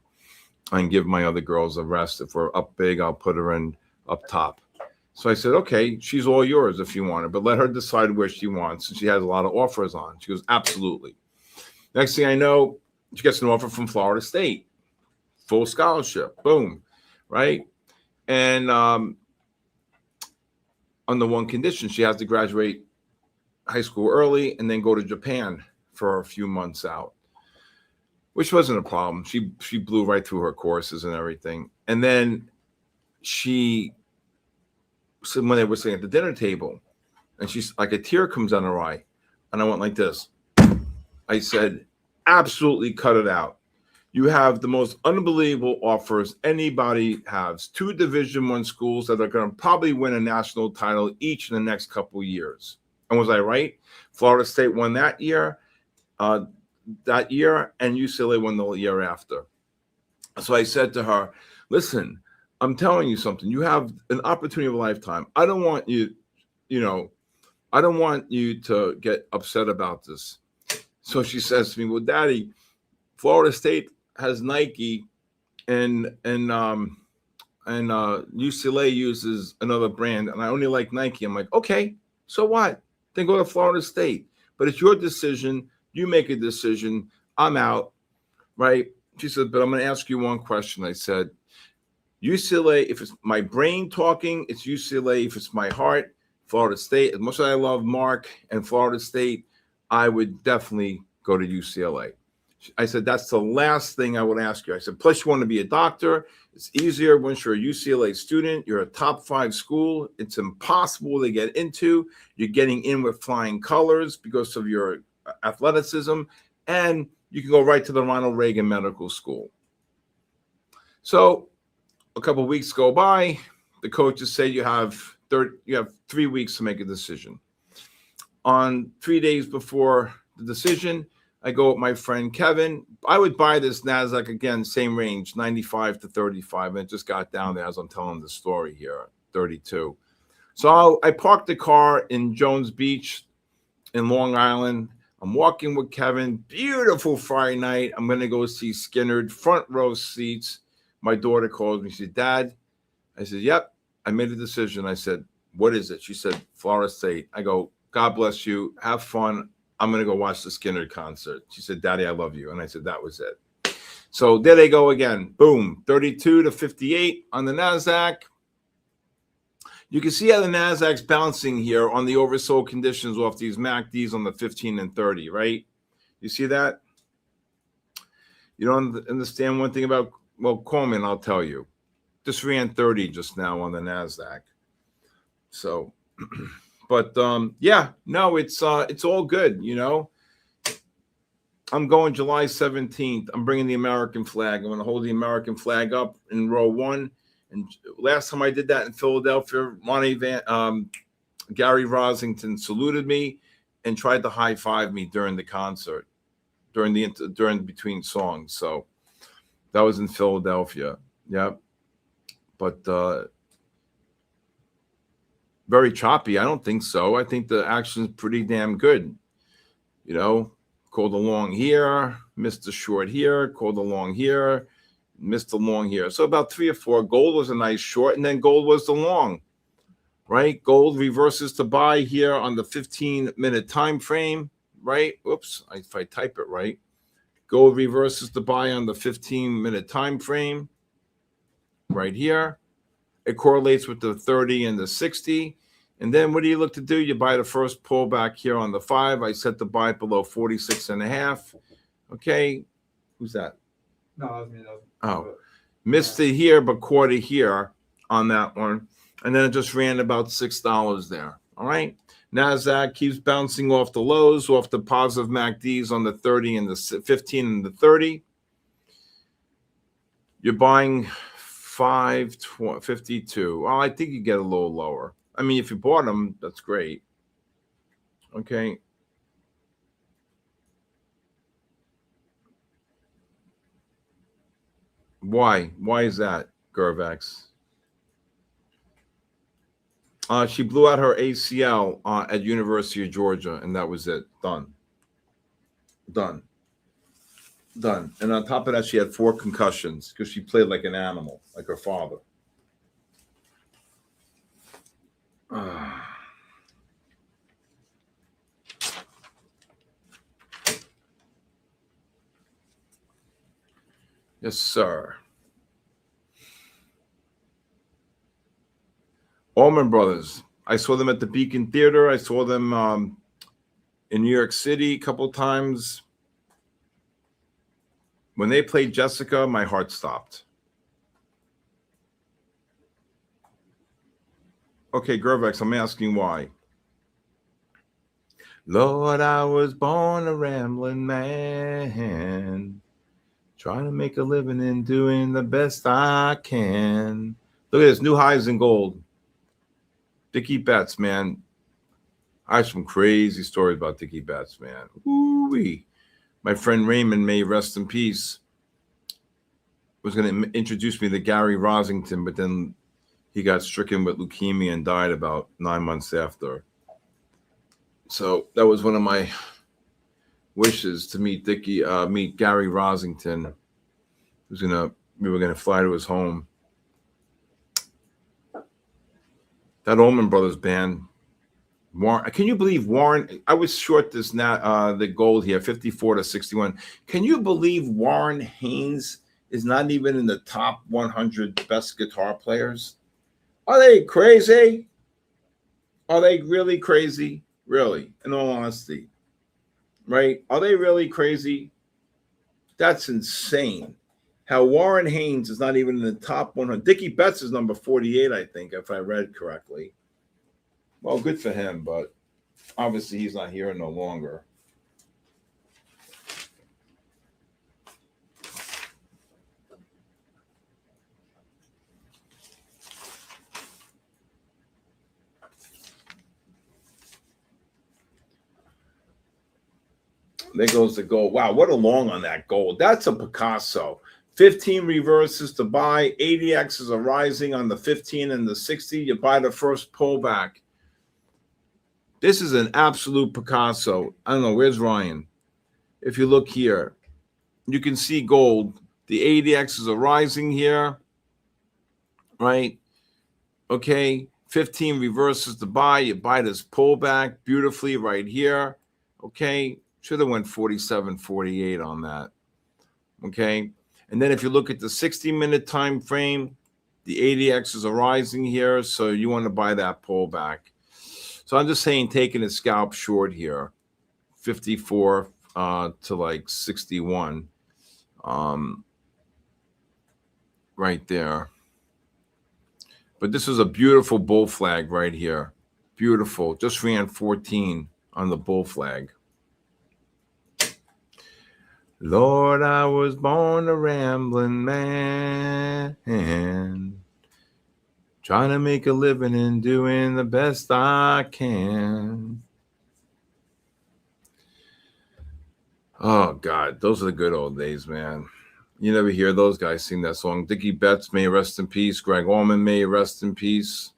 and give my other girls a rest. If we're up big, I'll put her in up top. So I said, okay, she's all yours if you want her, but let her decide where she wants. And she has a lot of offers on. She goes, absolutely. Next thing I know, she gets an offer from Florida State, full scholarship, boom, right? And on the one condition, she has to graduate high school early and then go to Japan for a few months out, which wasn't a problem. She blew right through her courses and everything. And then she said, when they were sitting at the dinner table, and she's like, a tear comes down her eye, and I went like this. I said, absolutely cut it out. You have the most unbelievable offers anybody has. 2 Division I schools that are going to probably win a national title each in the next couple of years. And was I right? Florida State won that year, and UCLA won the year after. So I said to her, listen, I'm telling you something. You have an opportunity of a lifetime. I don't want you, I don't want you to get upset about this. So she says to me, well, Daddy, Florida State has Nike and UCLA uses another brand, and I only like Nike. I'm like, okay, so what? Then go to Florida State. But it's your decision. You make a decision. I'm out, right? She said, but I'm going to ask you one question. I said, UCLA, if it's my brain talking, it's UCLA. If it's my heart, Florida State. As much as I love Mark and Florida State, I would definitely go to UCLA. I said, that's the last thing I would ask you. I said, plus you want to be a doctor. It's easier once you're a UCLA student. You're a top 5 school. It's impossible to get into. You're getting in with flying colors because of your athleticism. And you can go right to the Ronald Reagan Medical School. So a couple of weeks go by. The coaches say you have 3 weeks to make a decision. On 3 days before the decision, I go with my friend Kevin. I would buy this NASDAQ again, same range, 95 to 35. And it just got down there as I'm telling the story here, 32. So I parked the car in Jones Beach in Long Island. I'm walking with Kevin. Beautiful Friday night. I'm going to go see Skinnerd, front row seats. My daughter calls me. She said, Dad. I said, yep, I made a decision. I said, what is it? She said, Florida State. I go, God bless you. Have fun. I'm going to go watch the Skinnerd concert. She said, Daddy, I love you. And I said, that was it. So there they go again. Boom. 32 to 58 on the NASDAQ. You can see how the NASDAQ's bouncing here on the oversold conditions off these MACDs on the 15 and 30, right? You see that? You don't understand one thing about, well, call me and I'll tell you. Just ran 30 just now on the NASDAQ. So, but yeah, no, it's all good, you know. I'm going July 17th. I'm bringing the American flag. I'm going to hold the American flag up in row 1. And last time I did that in Philadelphia, Gary Rosington saluted me and tried to high five me during the concert, during between songs. So that was in Philadelphia. Yep. But very choppy. I don't think so. I think the action's pretty damn good. You know, called a long here, missed a short here, called a long here, missed a long here. So about 3 or 4. Gold was a nice short, and then gold was the long, right? Gold reverses to buy here on the 15-minute time frame, right? Oops, if I type it right. Gold reverses to buy on the 15-minute time frame right here. It correlates with the 30 and the 60. And then what do you look to do? You buy the first pullback here on the 5. I set the buy below 46.5. Okay. Who's that? No, that was me. Oh, missed it here, but caught it here on that one. And then it just ran about $6 there. All right. NASDAQ keeps bouncing off the lows, off the positive MACDs on the 30 and the 15 and the 30. You're buying 552. Well, I think you get a little lower. I mean, if you bought them, that's great. Okay. Why? Why is that, Gervax? She blew out her ACL at University of Georgia, and that was it. Done. Done. Done. And on top of that, she had 4 concussions because she played like an animal, like her father. Yes, sir. Allman Brothers. I saw them at the Beacon Theater. I saw them in New York City a couple times. When they played Jessica, my heart stopped. Okay, Gervex, I'm asking why. Lord, I was born a rambling man, trying to make a living and doing the best I can. Look at this, new highs in gold. Dickie Betts, man. I have some crazy stories about Dickie Betts, man. Woo-wee. My friend Raymond, may rest in peace, was going to introduce me to Gary Rosington, but then he got stricken with leukemia and died about 9 months after. So that was one of my wishes, to meet meet Gary Rosington. We were gonna fly to his home. That Allman Brothers band. Warren, can you believe Warren? I was short this now, the gold here, 54 to 61. Can you believe Warren Haynes is not even in the top 100 best guitar players? Are they crazy? Are they really crazy? Really, in all honesty, right? Are they really crazy? That's insane. How Warren Haynes is not even in the top 100. Dickie Betts is number 48, I think, if I read correctly. Well, good for him, but obviously he's not here no longer. There goes the gold. Wow, what a long on that gold. That's a Picasso. 15 reverses to buy. 80Xs are rising on the 15 and the 60. You buy the first pullback. This is an absolute Picasso. I don't know. Where's Ryan? If you look here, you can see gold. The 80Xs are rising here, right? Okay. 15 reverses to buy. You buy this pullback beautifully right here. Okay. Should have went 47, 48 on that. Okay. And then if you look at the 60-minute time frame, the 80Xs are rising here. So you want to buy that pullback. So I'm just saying, taking a scalp short here, 54 to like 61 right there. But this is a beautiful bull flag right here. Beautiful. Just ran 14 on the bull flag. Lord, I was born a rambling man, trying to make a living and doing the best I can. Oh, God, those are the good old days, man. You never hear those guys sing that song. Dickie Betts, may rest in peace. Greg Allman, may rest in peace.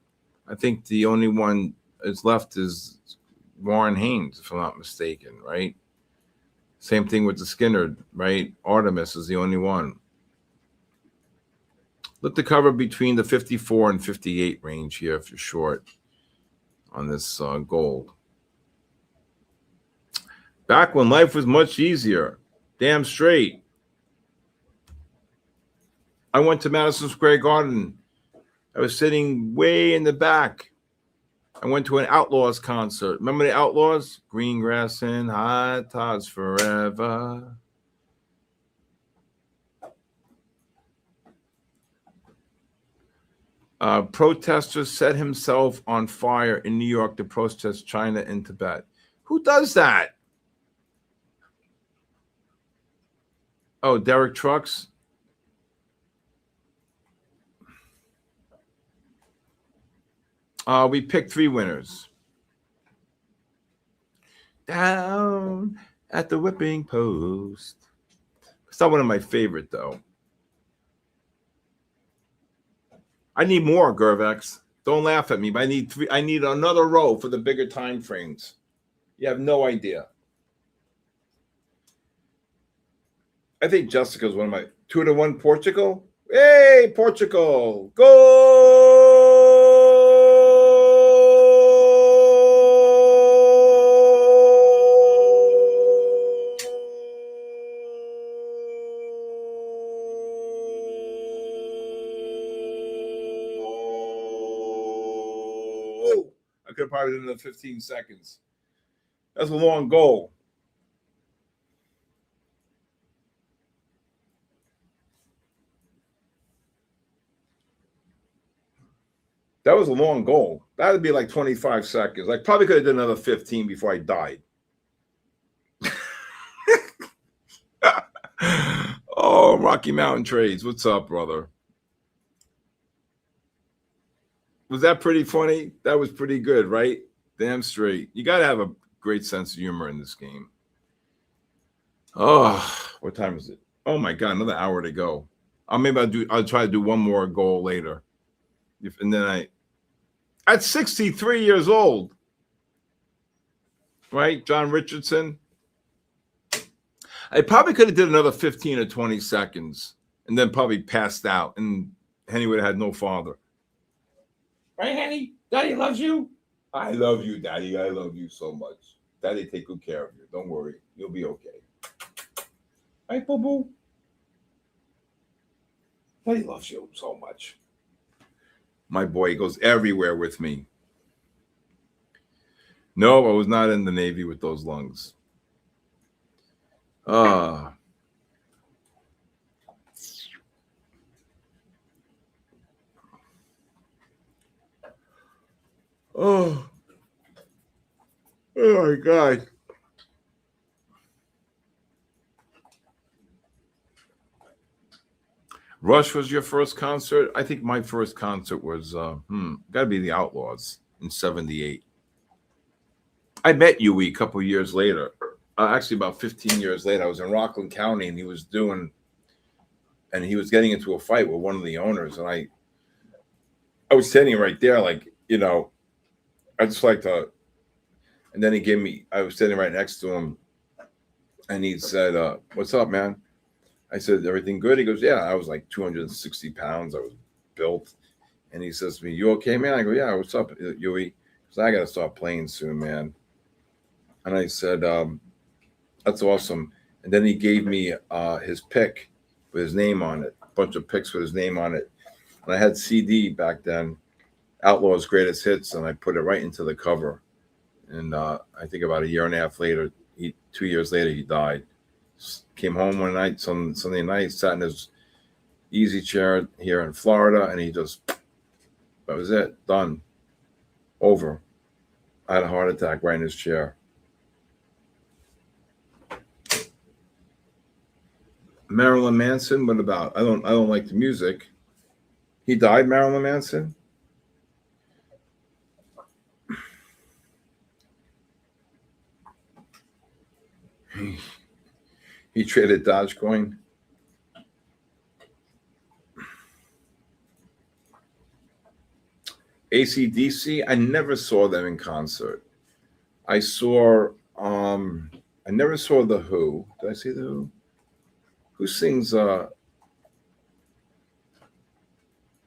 I think the only one that's left is Warren Haynes, if I'm not mistaken, right? Same thing with the Skinner, right? Artemis is the only one. Look to cover between the 54 and 58 range here if you're short on this gold. Back when life was much easier. Damn straight. I went to Madison Square Garden. I was sitting way in the back. I went to an Outlaws concert. Remember the Outlaws? Green grass and high tides forever. Protester set himself on fire in New York to protest China and Tibet. Who does that? Oh, Derek Trucks. We picked 3 winners. Down at the whipping post. It's not one of my favorite, though. I need more, Gervex. Don't laugh at me, but I need 3. I need another row for the bigger time frames. You have no idea. I think Jessica's one of my 2-1 Portugal. Hey, Portugal, go! I could have probably done it in 15 seconds. That's a long goal. That was a long goal. That would be like 25 seconds. I probably could have done another 15 before I died. Oh, Rocky Mountain Trades. What's up, brother? Was that pretty funny? That was pretty good, right? Damn straight. You got to have a great sense of humor in this game. Oh, what time is it? Oh, my God, another hour to go. I'll try to do one more goal later. And then at 63 years old, right? John Richardson. I probably could have did another 15 or 20 seconds and then probably passed out and Henny would have had no father. Right, Henny? Daddy loves you. I love you, Daddy. I love you so much. Daddy, take good care of you. Don't worry. You'll be okay. Right, boo-boo? Daddy loves you so much. My boy goes everywhere with me. No, I was not in the Navy with those lungs. Oh, oh my God. Rush was your first concert? I think my first concert was, got to be the Outlaws in 78. I met Yui a couple years later. Actually, about 15 years later. I was in Rockland County, and he was getting into a fight with one of the owners. And I was standing right there, like, you know, I just like to, and then I was standing right next to him, and he said, what's up, man? I said, everything good? He goes, yeah. I was like 260 pounds. I was built. And he says to me, you okay, man? I go, yeah, what's up, Yui? Because I got to start playing soon, man. And I said, that's awesome. And then he gave me his pick with his name on it, a bunch of picks with his name on it. And I had CD back then, Outlaws Greatest Hits, and I put it right into the cover. And I think about a year and a half later, 2 years later, he died. Came home one night, Sunday night, sat in his easy chair here in Florida, and he just That was it. Done. Over. I had a heart attack right in his chair. Marilyn Manson, what about? I don't like the music. He died, Marilyn Manson? He traded Dogecoin. AC/DC, I never saw them in concert. I never saw The Who. Did I see The Who? Who sings I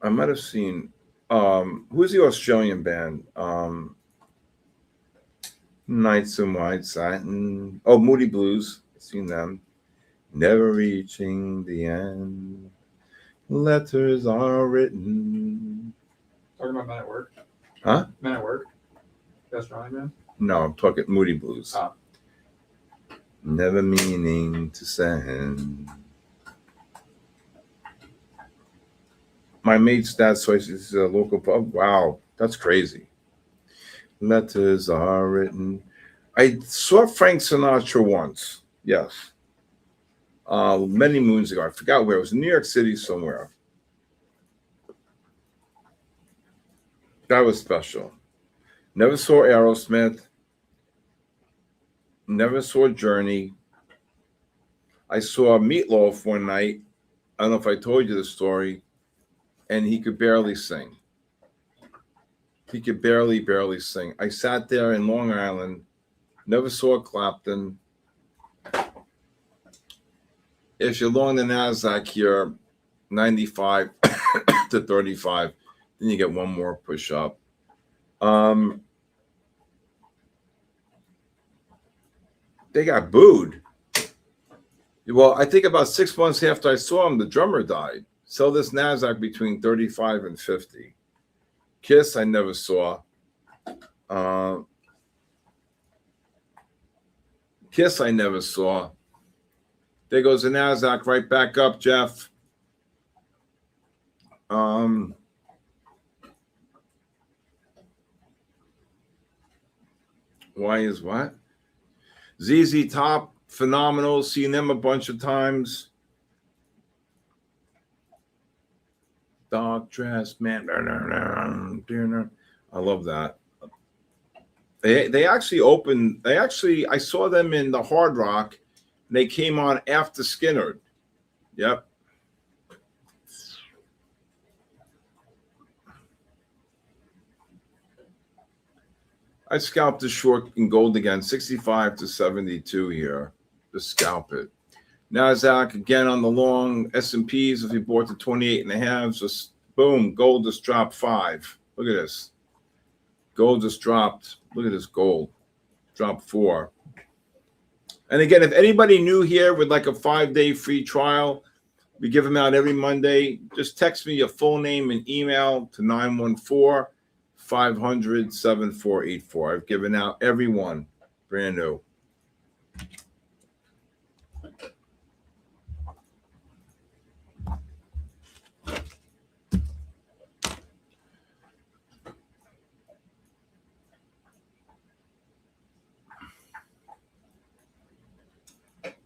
might have seen who's the Australian band? Nights in White Satin. Oh, Moody Blues. I've seen them. Never reaching the end. Letters are written. Talking about Men at Work? Huh? Men at Work? The Australian man? No, I'm talking Moody Blues. Oh. Never meaning to send. My mate's dad saw this is a local pub. Wow, that's crazy. Letters are written. I saw Frank Sinatra once. Yes. Many moons ago. I forgot where. It was in New York City somewhere. That was special. Never saw Aerosmith. Never saw Journey. I saw Meatloaf one night. I don't know if I told you the story. And he could barely sing. He could barely sing. I sat there in Long Island. Never saw Clapton. If you're long the NASDAQ here, 95 to 35, then you get one more push up. They got booed. Well, I think about 6 months after I saw him, the drummer died. Sell this NASDAQ between 35 and 50. Kiss, I never saw. Kiss, I never saw. There goes the NASDAQ right back up, Jeff. Why is what? ZZ Top, phenomenal. Seen them a bunch of times. Dark dress, man. I love that. They actually opened. I saw them in the Hard Rock. And they came on after Skinner. Yep. I scalped the short in gold again, 65 to 72 here. Just scalp it. NASDAQ again on the long. S&Ps, if you bought the 28 and a half, just boom, gold just dropped 5. Look at this. Gold just dropped. Look at this gold. Dropped 4. And again, if anybody new here would like a 5-day free trial, we give them out every Monday. Just text me your full name and email to 914-500-7484. I've given out every one, brand new.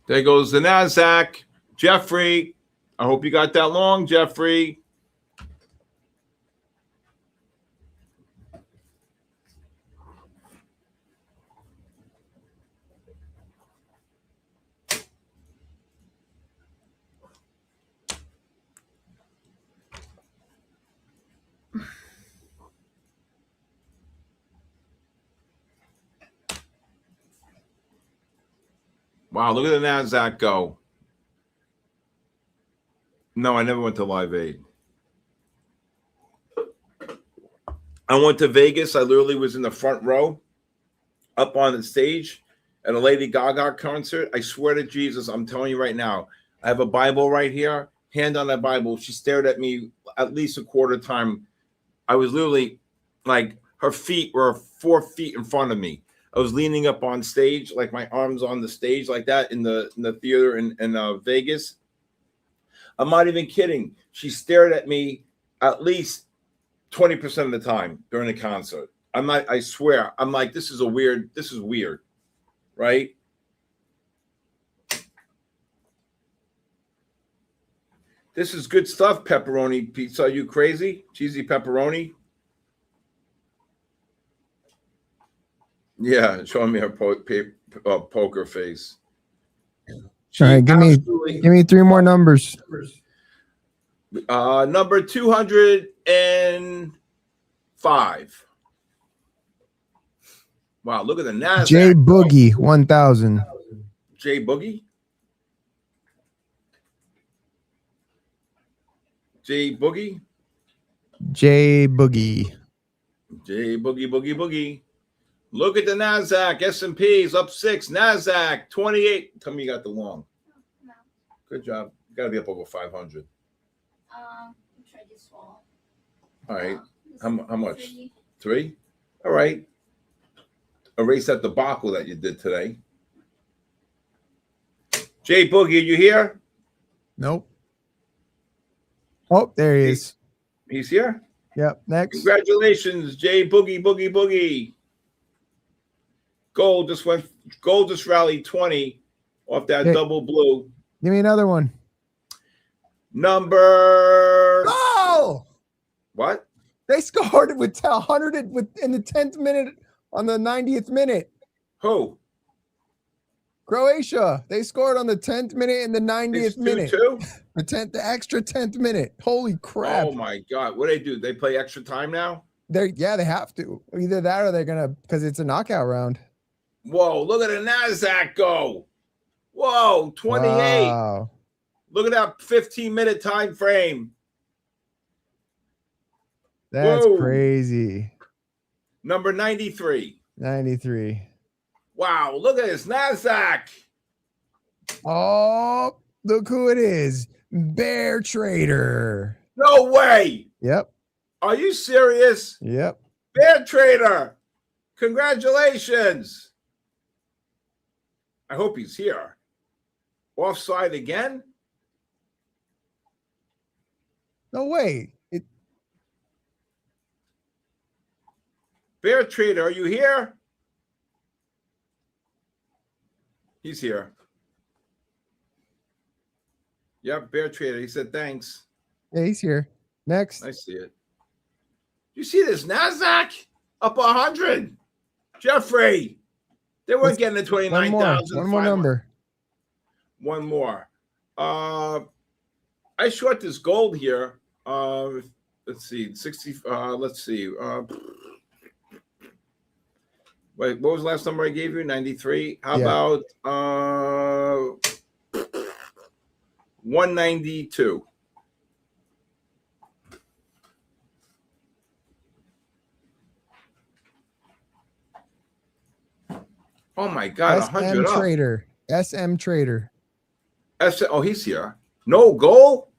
There goes the NASDAQ. Jeffrey, I hope you got that long, Jeffrey. Wow, look at the NASDAQ go. No, I never went to Live Aid. I went to Vegas. I literally was in the front row up on the stage at a Lady Gaga concert. I swear to Jesus, I'm telling you right now, I have a Bible right here, hand on that Bible. She stared at me at least a quarter time. I was literally like, her feet were 4 feet in front of me. I was leaning up on stage, like my arms on the stage like that in the theater in Vegas. I'm not even kidding. She stared at me at least 20% of the time during the concert. I swear, I'm like, this is weird, right? This is good stuff, pepperoni pizza. Are you crazy? Cheesy pepperoni? Yeah, showing me her poker face. All right, give me 3 more numbers. Number 205. Wow, look at the NASDAQ. J Boogie 1000. J Boogie? J Boogie? J Boogie. J Boogie Boogie Boogie. Look at the NASDAQ. S&P's up 6. NASDAQ 28. Tell me you got the long. No. Good job. Got to be up over 500. Try this one. All right. This How much? 3. 3? All right. Erase that debacle that you did today. J Boogie, are you here? Nope. Oh, there he is. He's here? Yep. Next. Congratulations, J Boogie Boogie Boogie. Gold just rallied 20 off that double blue. Give me another one. Number Oh! what? They scored with 100 in the 10th minute on the 90th minute. Who? Croatia. They scored on the 10th minute and the 90th minute. 2-2? The extra 10th minute. Holy crap. Oh my God. What do they do? They play extra time now? They have to. Either that or they're gonna, because it's a knockout round. Whoa, look at the NASDAQ go. Whoa, 28. Wow. Look at that 15-minute time frame. That's Whoa. crazy. Number 93. 93. Wow, look at this NASDAQ. Oh, look who it is. Bear Trader. No way. Yep. Are you serious? Yep. Bear Trader. Congratulations. I hope he's here. Offside again? No way. Bear Trader, are you here? He's here. Yep, Bear Trader. He said thanks. Yeah, he's here. Next. I see it. You see this NASDAQ? Up 100. Jeffrey. They weren't getting the 29,000. One more number. One more. I short this gold here. Let's see. 60. Let's see. Wait, what was the last number I gave you? 93. How about 192? Oh my God, 100 up. SM Trader. Oh, he's here. No goal?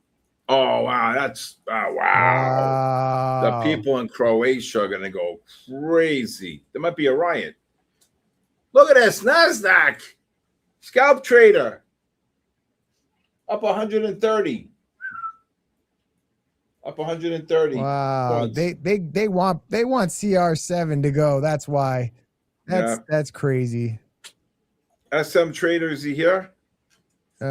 Oh, wow. Wow. The people in Croatia are going to go crazy. There might be a riot. Look at this. NASDAQ. Scalp Trader. Up 130. Up 130. Wow. Points. They want CR7 to go. That's why. That's crazy. SM Trader, is he here? SM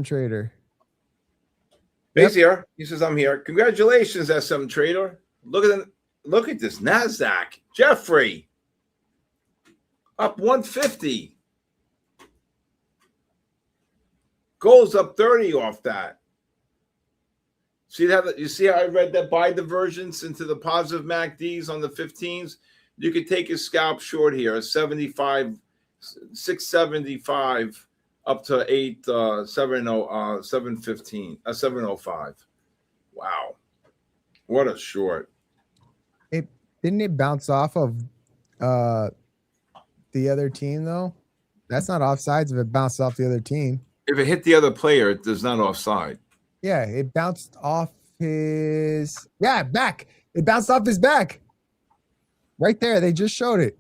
Trader. He's here. He says, I'm here. Congratulations, SM Trader. Look at this NASDAQ. Jeffrey. Up 150. Gold's up 30 off that. You see how I read that buy divergence into the positive MACDs on the 15s? You could take a scalp short here, 675 up to 705. Wow. What a short. Didn't it bounce off of the other team though? That's not offsides if it bounced off the other team. If it hit the other player, it does not offside. Yeah, it bounced off his back. It bounced off his back. Right there. They just showed it.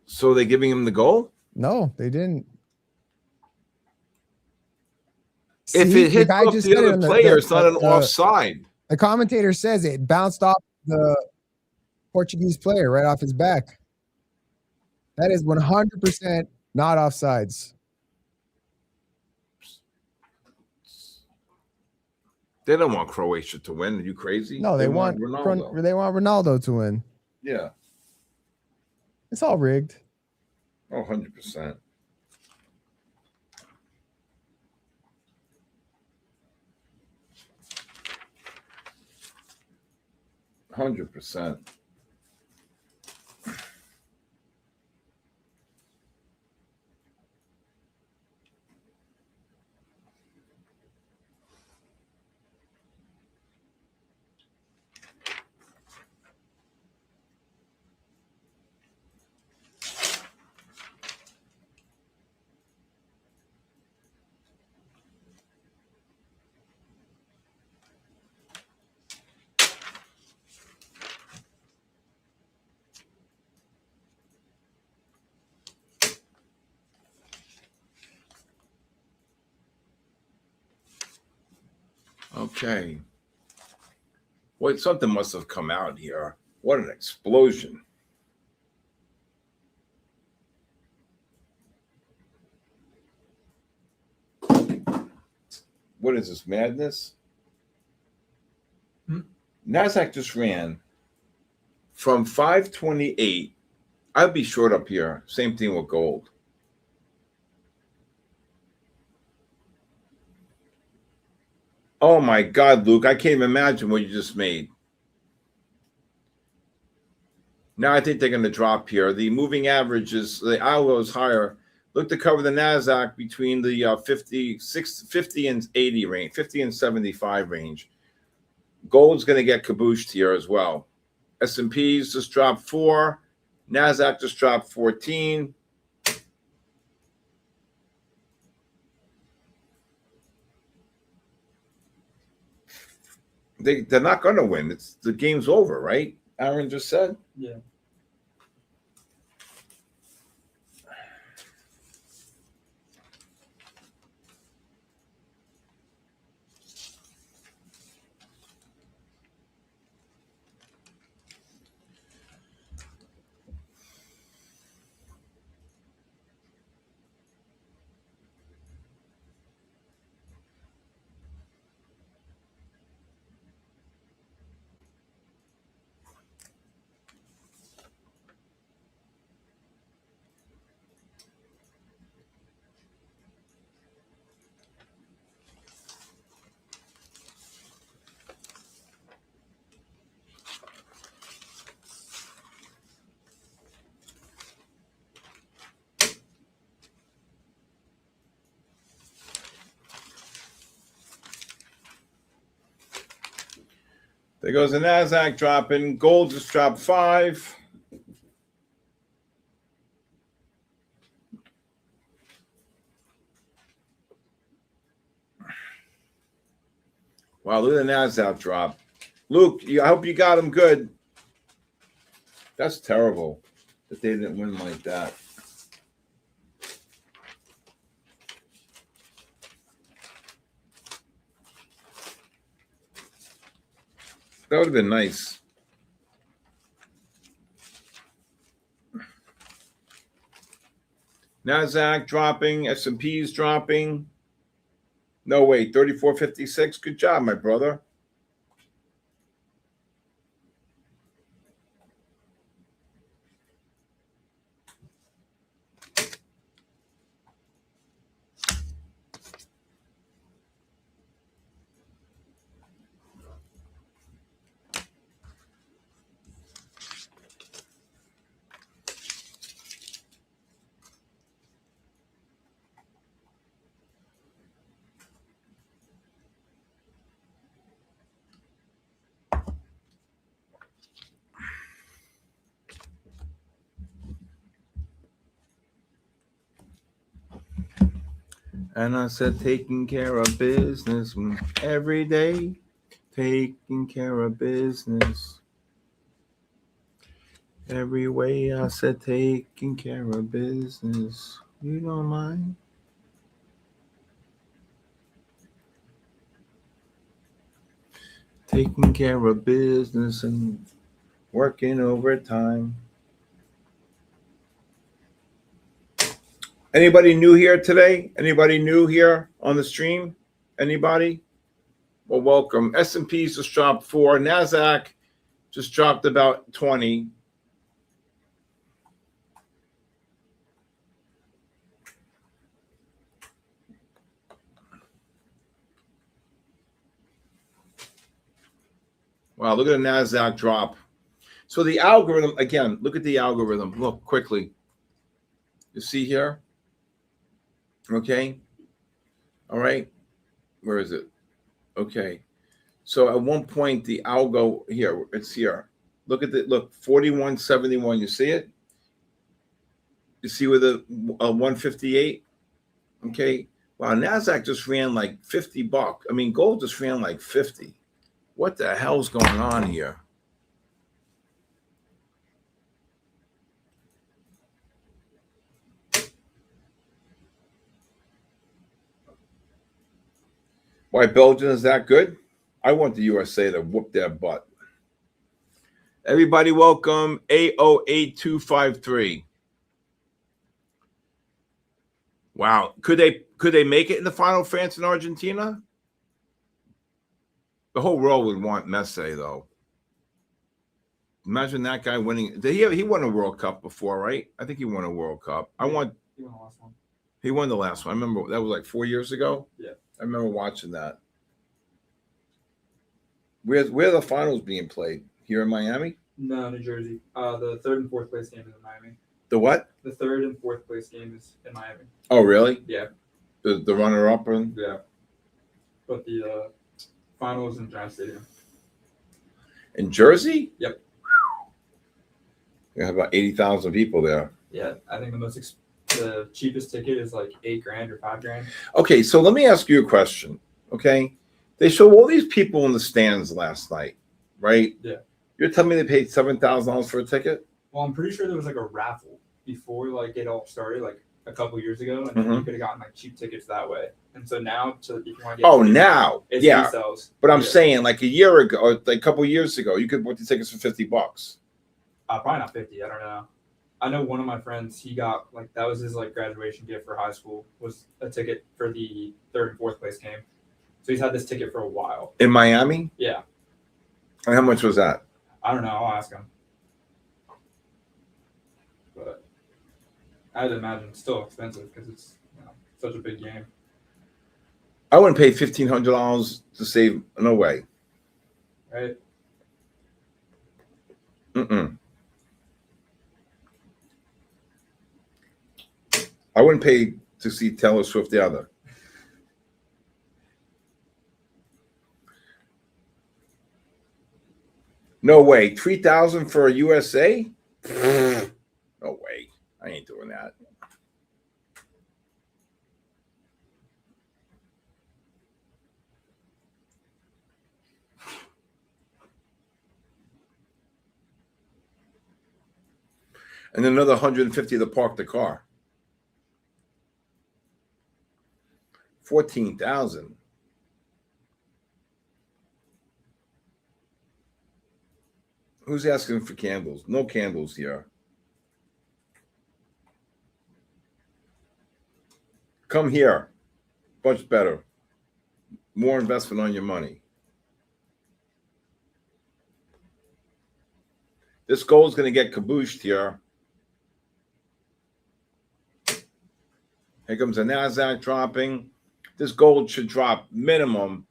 So they're giving him the goal? No, they didn't. If See, it hits guy off just the said it other on player, it's not an offside. The commentator says it bounced off the Portuguese player right off his back. That is 100% not offsides. They don't want Croatia to win. Are you crazy? No, they want Ronaldo. They want Ronaldo to win. Yeah. It's all rigged. Oh, 100%. %100%. Okay. Wait, something must have come out here. What an explosion. What is this, madness? NASDAQ just ran from 528. I'd be short up here. Same thing with gold. Oh my God, Luke, I can't even imagine what you just made. Now I think they're going to drop here. The moving average is, the ILO is higher. Look to cover the NASDAQ between the 50 and 80 range, 50 and 75 range. Gold's going to get cabooshed here as well. S&P's just dropped 4. NASDAQ just dropped 14. They're not going to win. The game's over, right? Aaron just said. Yeah. There goes the NASDAQ dropping. Gold just dropped 5. Wow, look at the NASDAQ drop. Luke, I hope you got them good. That's terrible that they didn't win like that. That would have been nice. NASDAQ dropping, S&P's dropping. No, wait, 34.56. Good job, my brother. And I said, taking care of business every day, taking care of business every way. I said, taking care of business. You don't mind? Taking care of business and working overtime. Anybody new here today? Anybody new here on the stream? Anybody? Well, welcome. S&P's just dropped 4. NASDAQ just dropped about 20. Wow, look at the NASDAQ drop. So the algorithm, again, look at the algorithm. Look quickly. You see here? Okay. All right. Where is it? Okay. So at one point, the algo here, it's here. Look at the, look, 41.71. You see it? You see where the 158? Okay. Wow, NASDAQ just ran like $50. I mean, gold just ran like 50. What the hell's going on here? Why Belgium is that good? I want the USA to whoop their butt. Everybody welcome A08253. Wow. Could they make it in the final, France and Argentina? The whole world would want Messi, though. Imagine that guy winning. He won a World Cup before, right? I think he won a World Cup. He won the last one. He won the last one. I remember that was like 4 years ago. Yeah. I remember watching that. Where are the finals being played? Here in Miami? No, New Jersey. The third and fourth place game is in Miami. The what? The third and fourth place game is in Miami. Oh, really? Yeah. The runner-up? Yeah. But the final is in Giant Stadium. In Jersey? Yep. You have about 80,000 people there. Yeah, I think the cheapest ticket is like $8,000 or $5,000. Okay, so let me ask you a question. Okay, they show all these people in the stands last night, right? Yeah. You're telling me they paid $7,000 for a ticket? Well, I'm pretty sure there was like a raffle before like it all started, like a couple yeple years ago, and then you could have gotten like cheap tickets that way. And so now, if you want to get tickets, now, it's yeah. resales. But I'm saying like a year ago, or like a couple years ago, you could book the tickets for $50. Probably not 50. I don't know. I know one of my friends, he got like that was his like graduation gift for high school, was a ticket for the third and fourth place game. So he's had this ticket for a while. In Miami? Yeah. And how much was that? I don't know. I'll ask him. But I'd imagine it's still expensive because it's such a big game. I wouldn't pay $1,500 to save. No way. Right? I wouldn't pay to see Taylor Swift either. No way. 3,000 for a USA? No way. I ain't doing that. And then another 150 to park the car. 14,000. Who's asking for candles? No candles here. Come here. Much better. More investment on your money. This gold's going to get cabooshed here. Here comes the NASDAQ dropping. This gold should drop minimum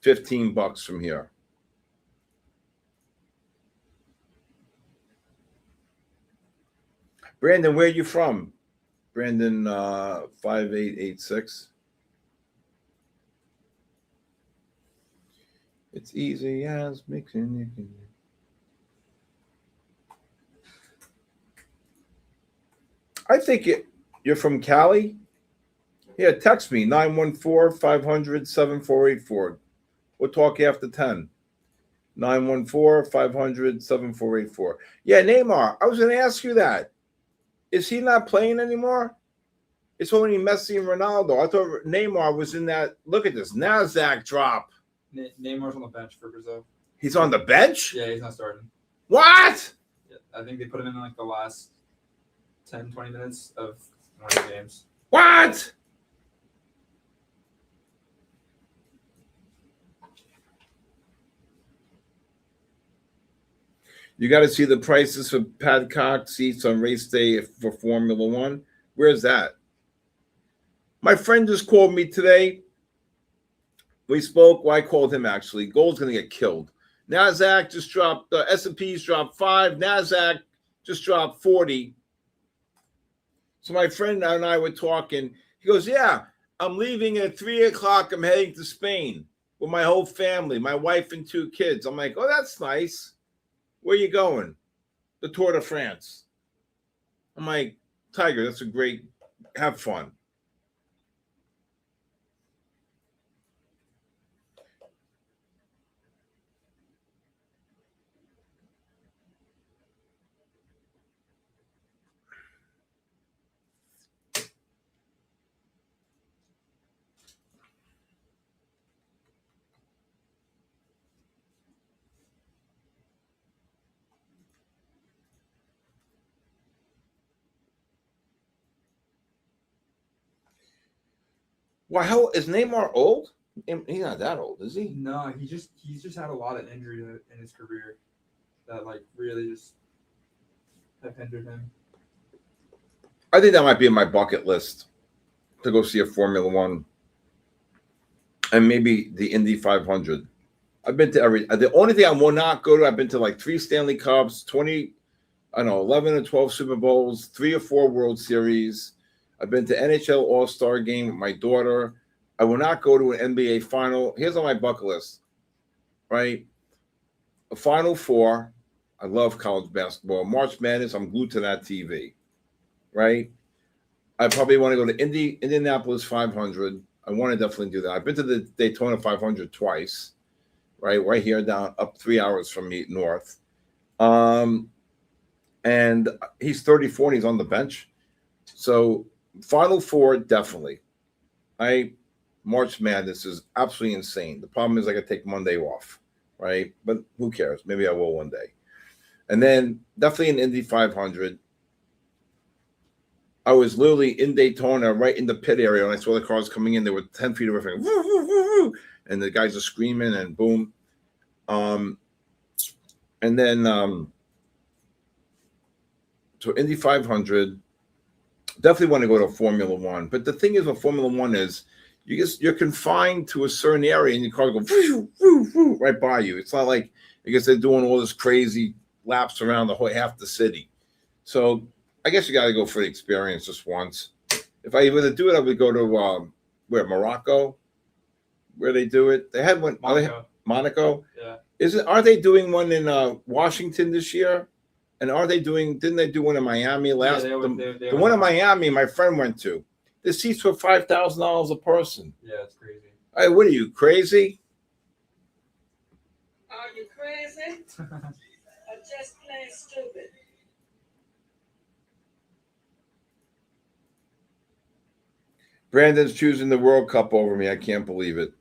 $15 from here. Brandon, where are you from? Brandon 5886. It's easy as mixing. I think you're from Cali. Yeah, text me 914-500-7484. We'll talk after 10. 914-500-7484. Yeah, Neymar. I was going to ask you that. Is he not playing anymore? It's only Messi and Ronaldo. I thought Neymar was in that. Look at this NASDAQ drop. Neymar's on the bench for Brazil. He's on the bench? Yeah, he's not starting. What? Yeah, I think they put him in like the last 10, 20 minutes of one of the games. What? You got to see the prices for padcock seats on race day for Formula One. Where's that? My friend just called me today. We spoke. Well, I called him actually. Gold's going to get killed. NASDAQ just dropped. S&P's dropped 5. NASDAQ just dropped 40. So my friend and I were talking. He goes, yeah, I'm leaving at 3 o'clock. I'm heading to Spain with my whole family, my wife and 2 kids. I'm like, oh, that's nice. Where you going? The Tour de France. I'm like, Tiger, that's a great, have fun. Why? How is Neymar old? He's not that old, is he? No, he's just had a lot of injuries in his career that like really just have hindered him. I think that might be in my bucket list to go see a Formula One and maybe the Indy 500. I've been to every. The only thing I will not go to, I've been to like 3 Stanley Cups, 11 or 12 Super Bowls, 3 or 4 World Series. I've been to NHL All-Star game with my daughter. I will not go to an NBA final. Here's on my bucket list, right? A Final Four. I love college basketball. March Madness, I'm glued to that TV, right? I probably want to go to Indianapolis 500. I want to definitely do that. I've been to the Daytona 500 twice, right here down up 3 hours from me north. And he's 34 and he's on the bench. So Final Four, definitely. March Madness is absolutely insane. The problem is I got to take Monday off, right? But who cares? Maybe I will one day. And then definitely an Indy 500. I was literally in Daytona, right in the pit area, and I saw the cars coming in. They were 10 feet away from me, woo, woo, woo, woo, and the guys are screaming and boom. And then so Indy 500. Definitely want to go to Formula One. But the thing is with Formula One is you're confined to a certain area and your car go woo, woo, woo, right by you. It's not like I guess they're doing all this crazy laps around the whole half the city. So I guess you got to go for the experience just once. If I were to do it, I would go to Morocco, where they do it. They had one. Monaco. Yeah. Are they doing one in Washington this year? And didn't they do one in Miami last? Yeah, the one in Miami, my friend went to. The seats were $5,000 a person. Yeah, it's crazy. Hey, what are you, crazy? Are you crazy? Or just plain stupid? Brandon's choosing the World Cup over me. I can't believe it.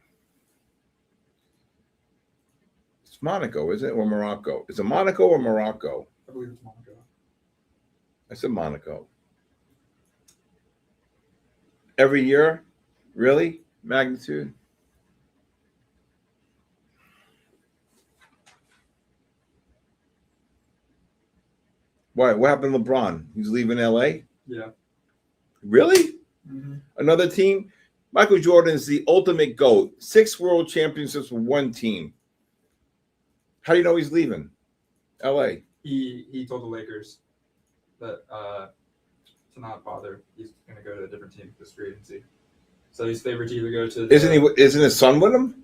It's Monaco, is it? Or Morocco? Is it Monaco or Morocco? I believe it's Monaco. I said Monaco. Every year? Really? Magnitude? Why? What happened to LeBron? He's leaving LA? Yeah. Really? Mm-hmm. Another team? Michael Jordan is the ultimate GOAT. 6 world championships with one team. How do you know he's leaving LA? He told the Lakers that to not bother. He's going to go to a different team this free agency. So he's favored to either go to. Isn't his son with him?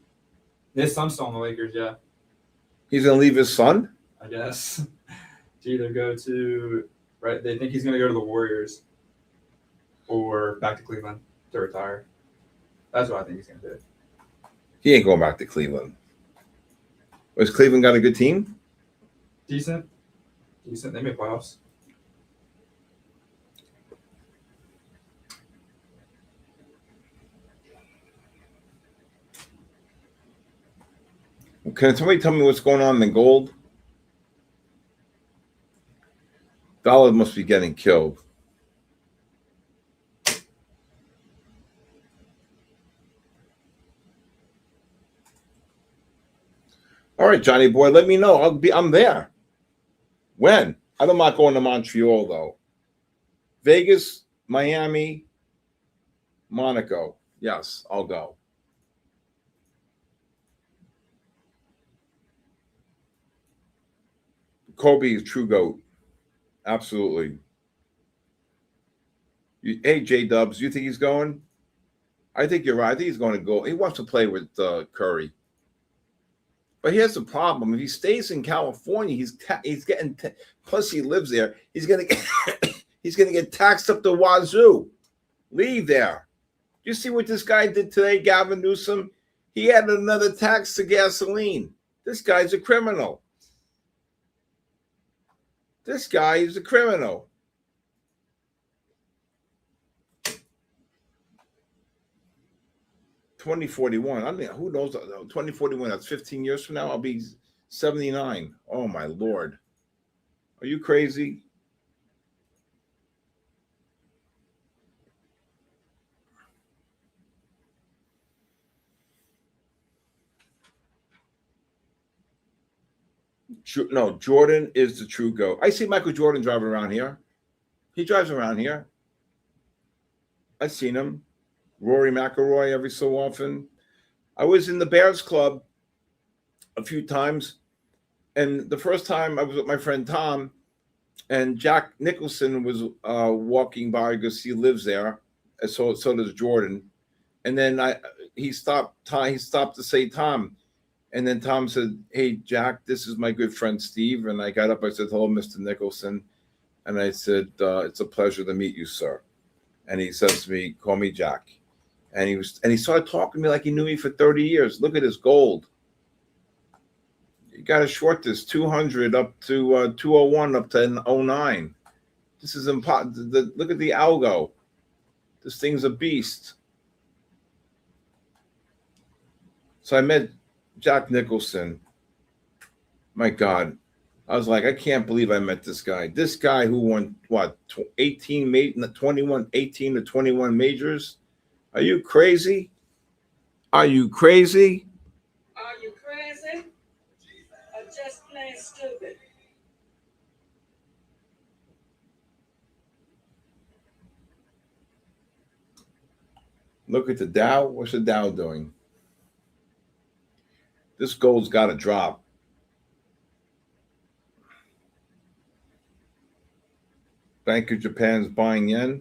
His son's still on the Lakers. Yeah. He's going to leave his son? I guess to either go to right. They think he's going to go to the Warriors or back to Cleveland to retire. That's what I think he's going to do. He ain't going back to Cleveland. Was Cleveland got a good team? Decent. They made playoffs. Can somebody tell me what's going on in the gold? Dollar must be getting killed. All right, Johnny boy, let me know. I'm there. When? I'm not going to Montreal though. Vegas, Miami, Monaco. Yes, I'll go. Kobe is true GOAT. Absolutely. Hey, J Dubs, you think he's going? I think you're right. I think he's going to go. He wants to play with Curry. But here's the problem: if he stays in California, he's getting. Plus, he lives there. He's gonna get taxed up the wazoo. Leave there. You see what this guy did today, Gavin Newsom? He added another tax to gasoline. This guy's a criminal. This guy is a criminal. $2041. I mean, who knows? 2041. That's 15 years from now. I'll be 79. Oh my Lord. Are you crazy? No, Jordan is the true GOAT. I see Michael Jordan driving around here. He drives around here. I've seen him. Rory McIlroy every so often. I was in the Bears Club a few times, and the first time I was with my friend Tom, and Jack Nicholson was walking by because he lives there, and so does Jordan. And then he stopped to say Tom, and then Tom said, "Hey Jack, this is my good friend Steve." And I got up, I said, "Hello, Mr. Nicholson," and I said, "It's a pleasure to meet you, sir." And he says to me, "Call me Jack." And he started talking to me like he knew me for 30 years. Look at his gold. You got to short this 200 up to 201 up to 09. This is impossible. Look at the algo. This thing's a beast. So I met Jack Nicholson. My God. I was like, I can't believe I met this guy. This guy who won, what, 18 to 21 majors? Are you crazy? Are you crazy? Are you crazy? Or just plain stupid? Look at the Dow. What's the Dow doing? This gold's got to drop. Bank of Japan's buying yen.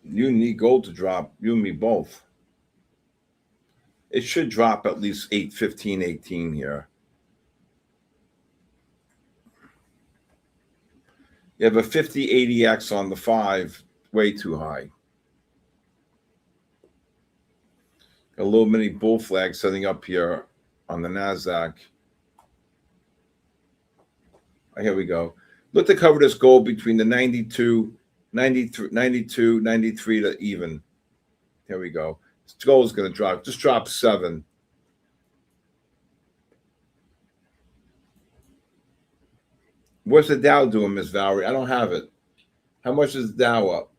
You need gold to drop. You and me both. It should drop at least 8.15, 18 here. You have a 50 80x on the 5, way too high. A little mini bull flag setting up here on the NASDAQ. Here we go. Look to cover this gold between the 92, 93 to even. Here we go. This gold is going to drop. Just drop 7. What's the Dow doing, Miss Valerie? I don't have it. How much is the Dow up?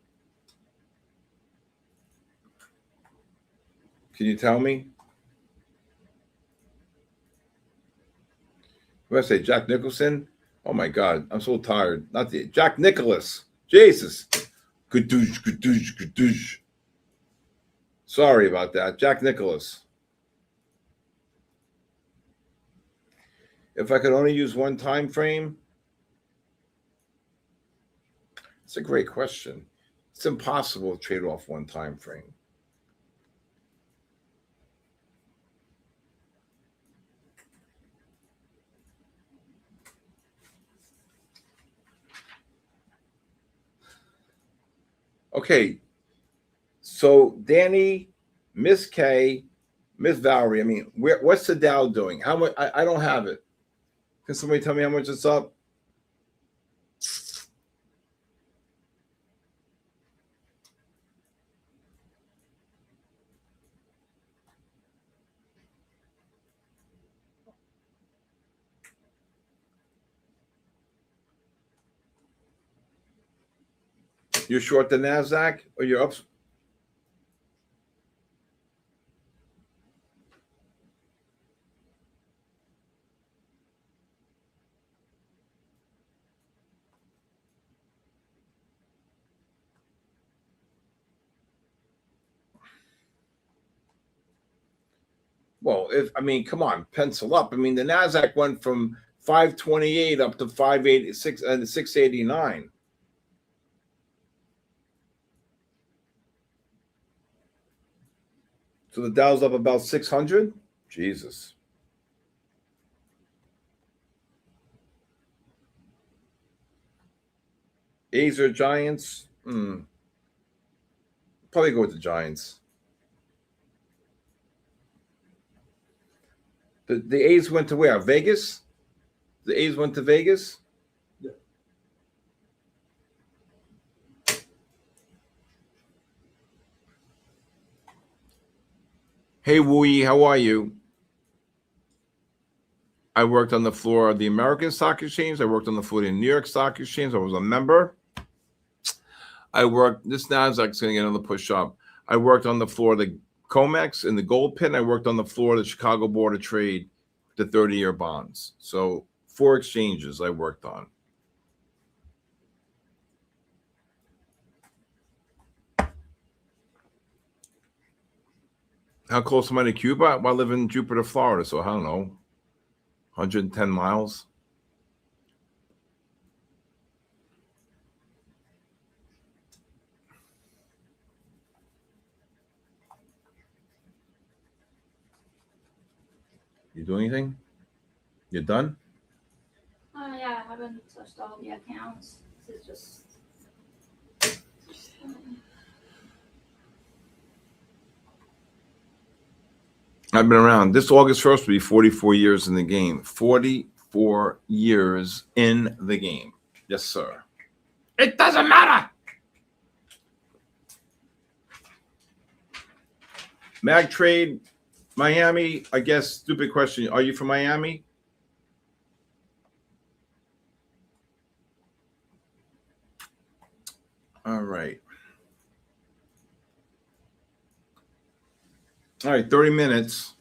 Can you tell me? What did I say? Jack Nicholson? Oh my God, I'm so tired. Not the Jack Nicholas. Jesus. Gadoosh. Sorry about that. Jack Nicholas. If I could only use one time frame, it's a great question. It's impossible to trade off one time frame. Okay, so Danny, Miss K, Miss Valerie, I mean, what's the Dow doing? How much? I don't have it. Can somebody tell me how much it's up? You're short the NASDAQ or you're up? Well, come on, pencil up. I mean, the NASDAQ went from 528 up to 586 and 689. So the Dow's up about 600. Jesus. A's or Giants? Probably go with the Giants. The A's went to where? Vegas? The A's went to Vegas? Yeah. Hey, Wooey, how are you? I worked on the floor of the American Stock Exchange. I worked on the floor of the New York Stock Exchange. I was a member. This NASDAQ's going to get another push up. I worked on the floor of the COMEX in the gold pit. I worked on the floor of the Chicago Board of Trade, the 30-year bonds. So 4 exchanges I worked on. How close am I to Cuba? Well, I live in Jupiter, Florida, so I don't know, 110 miles. You do anything? You done? Yeah, I haven't touched all the accounts. This is just I've been around. This August 1st will be 44 years in the game. 44 years in the game. Yes, sir. It doesn't matter. Mag Trade, Miami. I guess, stupid question. Are you from Miami? All right. All right, 30 minutes.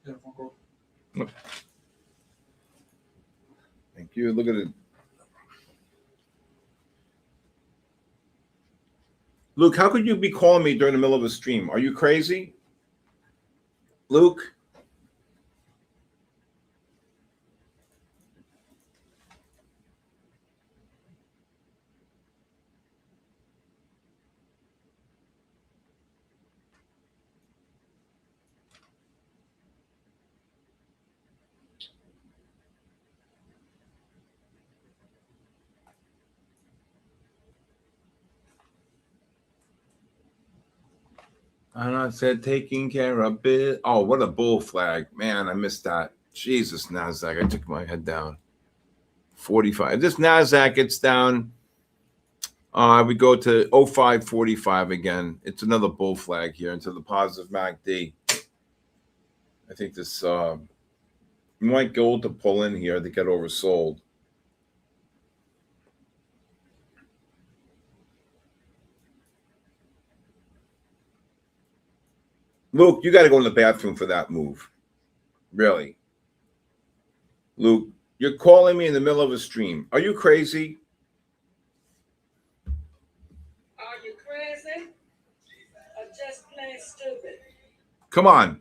Yeah, phone call. Thank you. Look at it. Luke, how could you be calling me during the middle of a stream? Are you crazy? Luke? And I said, taking care of it. Oh, what a bull flag. Man, I missed that. Jesus, NASDAQ. I took my head down. 45. This NASDAQ gets down. We go to 0545 again. It's another bull flag here into the positive MACD. I think this might go to pull in here to get oversold. Luke, you got to go in the bathroom for that move. Really. Luke, you're calling me in the middle of a stream. Are you crazy? Are you crazy? Or just plain stupid? Come on.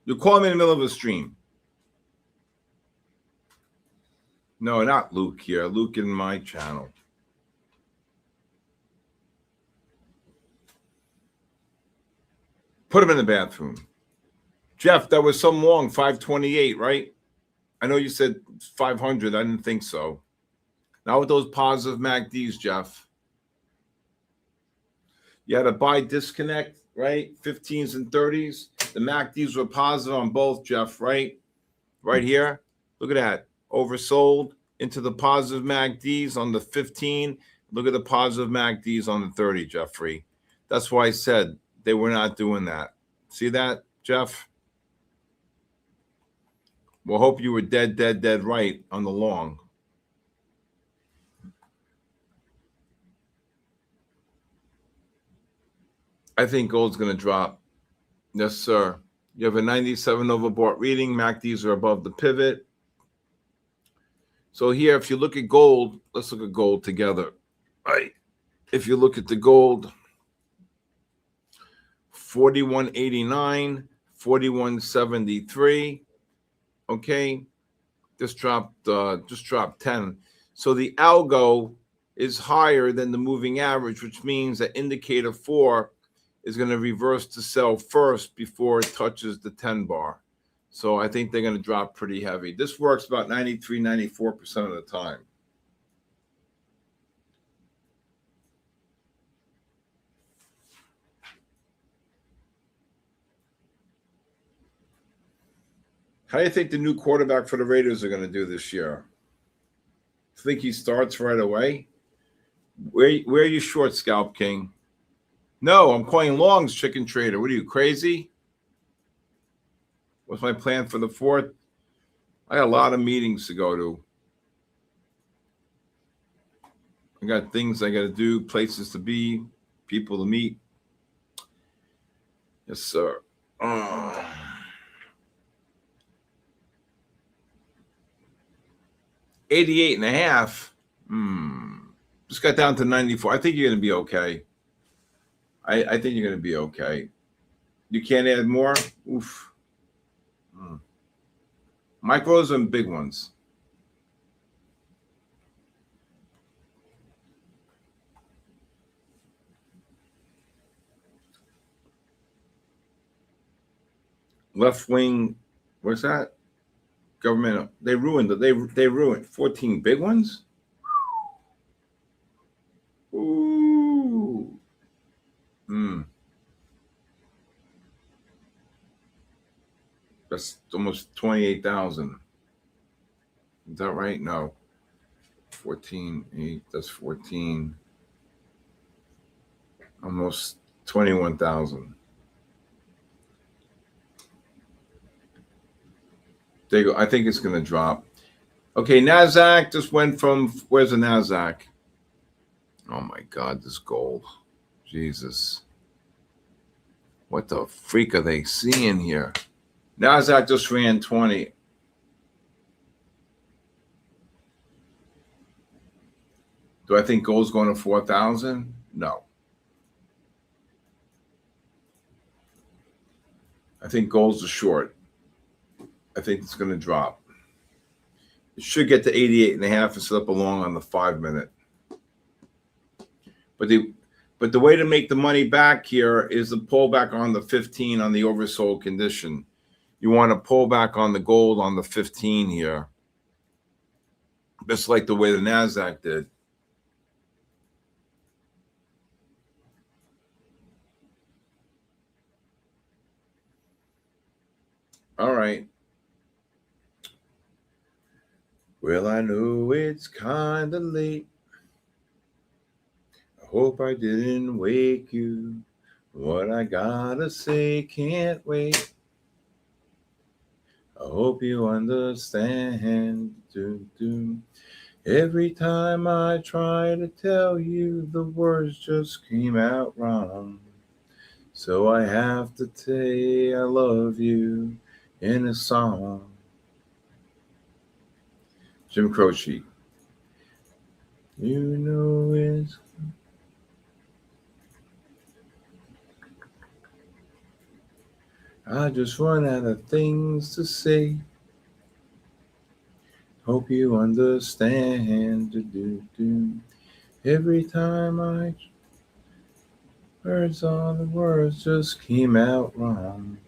You're calling me in the middle of a stream. No, not Luke here. Luke in my channel. Put him in the bathroom. Jeff, that was some long, 528, right? I know you said 500. I didn't think so. Not with those positive MACDs, Jeff. You had a buy disconnect right? 15s and 30s. The MACDs were positive on both, Jeff, right? Right here. Look at that. Oversold into the positive MACDs on the 15. Look at the positive MACDs on the 30, Jeffrey. That's why I said they were not doing that. See that, Jeff? Well, hope you were dead right on the long. I think gold's going to drop. Yes, sir. You have a 97 overbought reading. MACDs are above the pivot. So here, if you look at gold, let's look at gold together. Right. If you look at the gold, 41.89, 41.73. Okay. Just dropped 10. So the algo is higher than the moving average, which means that indicator 4 is going to reverse to sell first before it touches the 10 bar. So I think they're going to drop pretty heavy. This works about 93, 94% of the time. How do you think the new quarterback for the Raiders are going to do this year? Think he starts right away? Where are you short, Scalp King? No, I'm calling longs, Chicken Trader. What are you, crazy? What's my plan for the 4th? I got a lot of meetings to go to. I got things I got to do, places to be, people to meet. Yes, sir. 88.5. Just got down to 94. I think you're going to be okay. I think you're going to be okay. You can't add more? Oof. Micros and big ones. Left wing, what's that? Government. They ruined it. They ruined 14 big ones. Ooh. That's almost 28,000. Is that right? No. 14.8. That's 14. Almost 21,000. There you go. I think it's going to drop. Okay, NASDAQ just went from, where's the NASDAQ? Oh my God, this gold. Jesus. What the freak are they seeing here? NASDAQ just ran 20. Do I think gold's going to 4,000? No. I think gold's a short. I think it's going to drop. It should get to 88.5 and slip along on the 5-minute. But the way to make the money back here is to pull back on the 15 on the oversold condition. You want to pull back on the gold on the 15 here. Just like the way the NASDAQ did. All right. Well, I know it's kind of late. I hope I didn't wake you. What I gotta say can't wait. I hope you understand. Every time I try to tell you, the words just came out wrong. So I have to say I love you in a song. Jim Croce. You know it's... I just run out of things to say. Hope you understand. Every time I... all the words just came out wrong.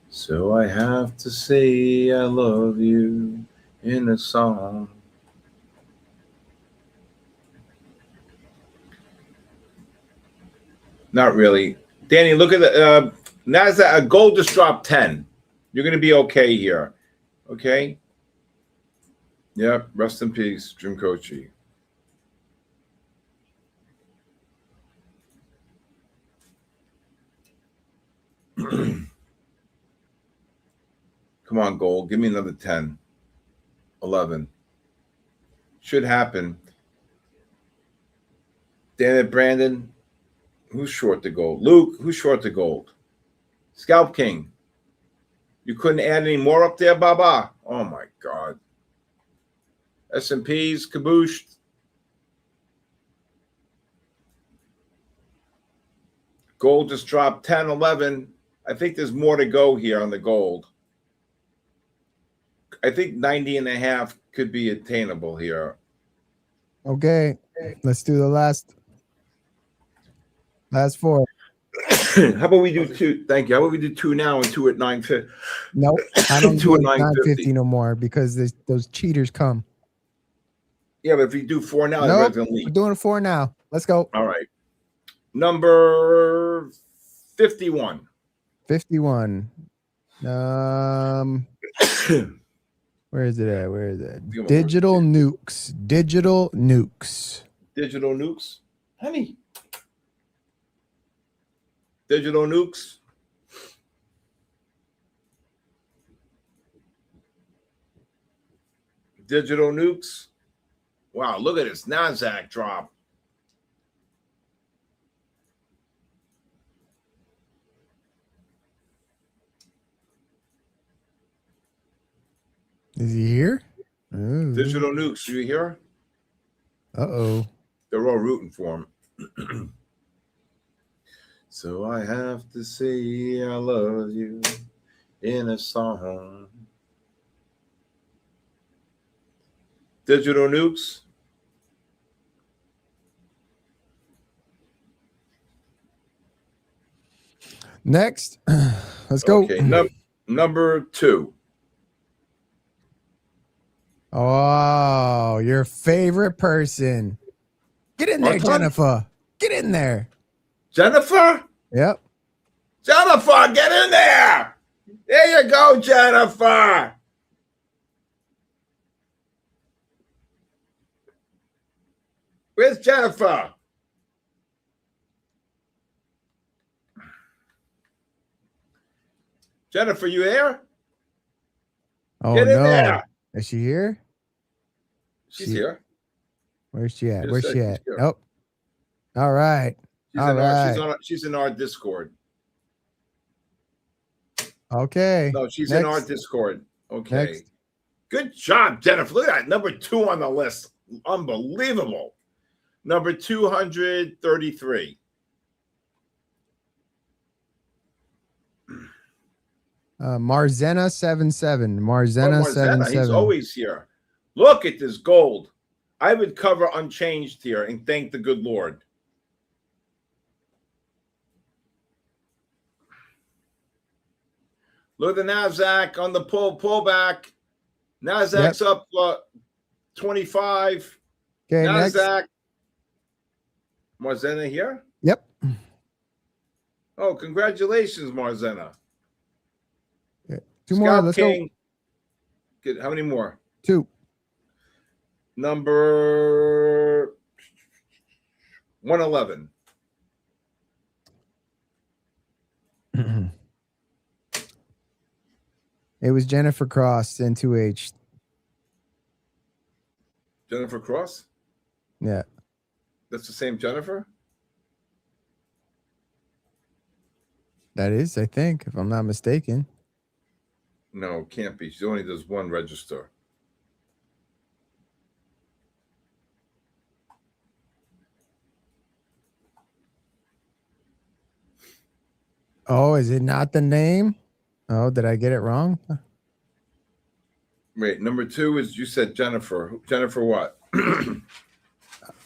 So I have to say I love you in a song. Not really. Danny, look at the NASDAQ. Gold just dropped 10. You're going to be okay here. Okay. Yep. Rest in peace, Jim Kochi. Come on, gold. Give me another 10. 11. Should happen. Damn it, Brandon. Who's short the gold? Luke, who's short the gold? Scalp King. You couldn't add any more up there, Baba? Oh, my God. S&Ps, cabooshed. Gold just dropped 10, 11. I think there's more to go here on the gold. I think 90 and a half could be attainable here. Okay, let's do the last four. How about we do two? Thank you. How about we do two now and two at 9:50? Nope, I don't Two do at 950 no more because those cheaters come. Yeah, but if we do four now, Nope, they're going to leave. we're doing 4 now. Let's go. All right. Number 51. 51. Where is it at? Where is it? Digital nukes. Digital nukes. Digital nukes. Honey. Digital nukes. Digital nukes. Wow, look at this NASDAQ drop. Is he here? Ooh. Digital nukes. You hear? Uh-oh. They're all rooting for him. So I have to say I love you in a song. Digital nukes. Next. Let's go. Okay, number 2. Oh, your favorite person. Get in there, Antoine? Jennifer. Get in there. Jennifer? Yep. Jennifer, get in there. There you go, Jennifer. Where's Jennifer? Jennifer, you there? Oh, Get in no. there. Is she here? She's here. Where's she at? Just Where's said she she's at? here. Oh. All right. She's in our Discord. Okay. No, she's in our Next. Discord. Okay. Next. Good job, Jennifer. Look at that. Number 2 on the list. Unbelievable. Number 233. Marzena 77. Marzena Marzena, 77. he's always here. Look at this gold. I would cover unchanged here and thank the good Lord. Look at the NASDAQ on the pullback. NASDAQ's up 25. Okay, NASDAQ. next. Marzena here? Yep. Oh, congratulations, Marzena. 2 more. Scalp Let's King. Good. How many more? 2. Number 111. It was Jennifer Cross, N2H. Jennifer Cross? Yeah. That's the same Jennifer? That is, I think, if I'm not mistaken. No, can't be. She only does one register. Oh, is it not the name? Oh, did I get it wrong? Wait, number 2 is you said Jennifer. Jennifer what?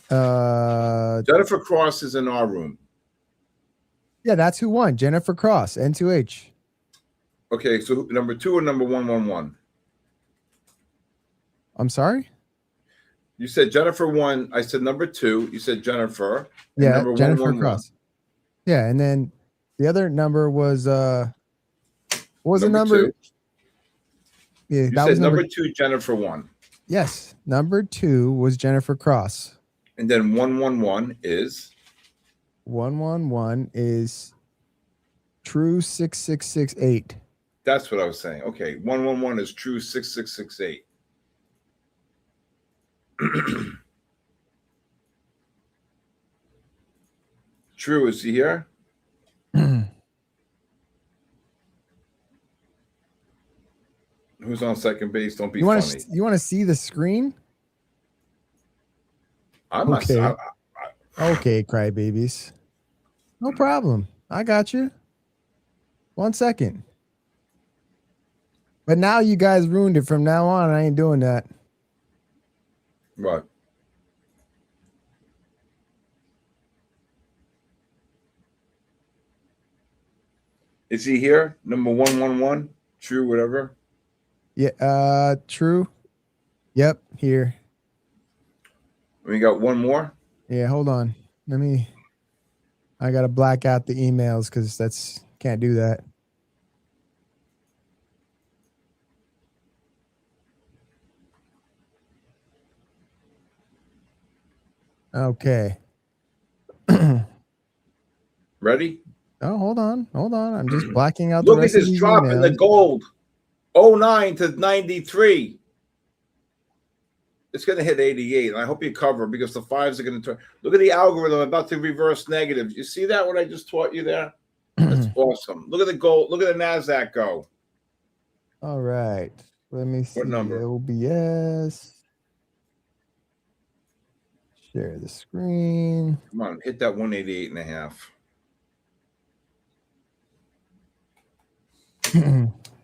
Jennifer Cross is in our room. Yeah, that's who won. Jennifer Cross, N2H. Okay, so number 2 or number 111? I'm sorry? You said Jennifer won. I said number 2. You said Jennifer. Yeah, number Jennifer 111. Cross. Yeah, and then The other number was what was the number? Two. Yeah, You that said was number 2, Jennifer 1. Yes, number 2 was Jennifer Cross. And then 111 is 111 is True 6668. that's what I was saying. Okay, 111 is True 6668. True, is he here? Who's on second base? Don't be You want funny. to see the screen? I'm not. Okay. Okay, crybabies. No problem. I got you. 1 second. But now you guys ruined it. From now on, I ain't doing that. What? Is he here? Number 111? True, whatever. Yeah, true. Yep, here. We got one more. Yeah, hold on. I gotta black out the emails because can't do that. Okay. Ready? Oh, hold on. I'm just blacking out Look the at rest of this these drop in the emails. gold. 09 to 93. It's going to hit 88, and I hope you cover because the 5s are going to turn. Look at the algorithm about to reverse negatives. You see that, what I just taught you there? That's awesome. Look at the gold. Look at the NASDAQ go. All right. Let me see. What number? OBS. Share the screen. Come on, hit that 188.5.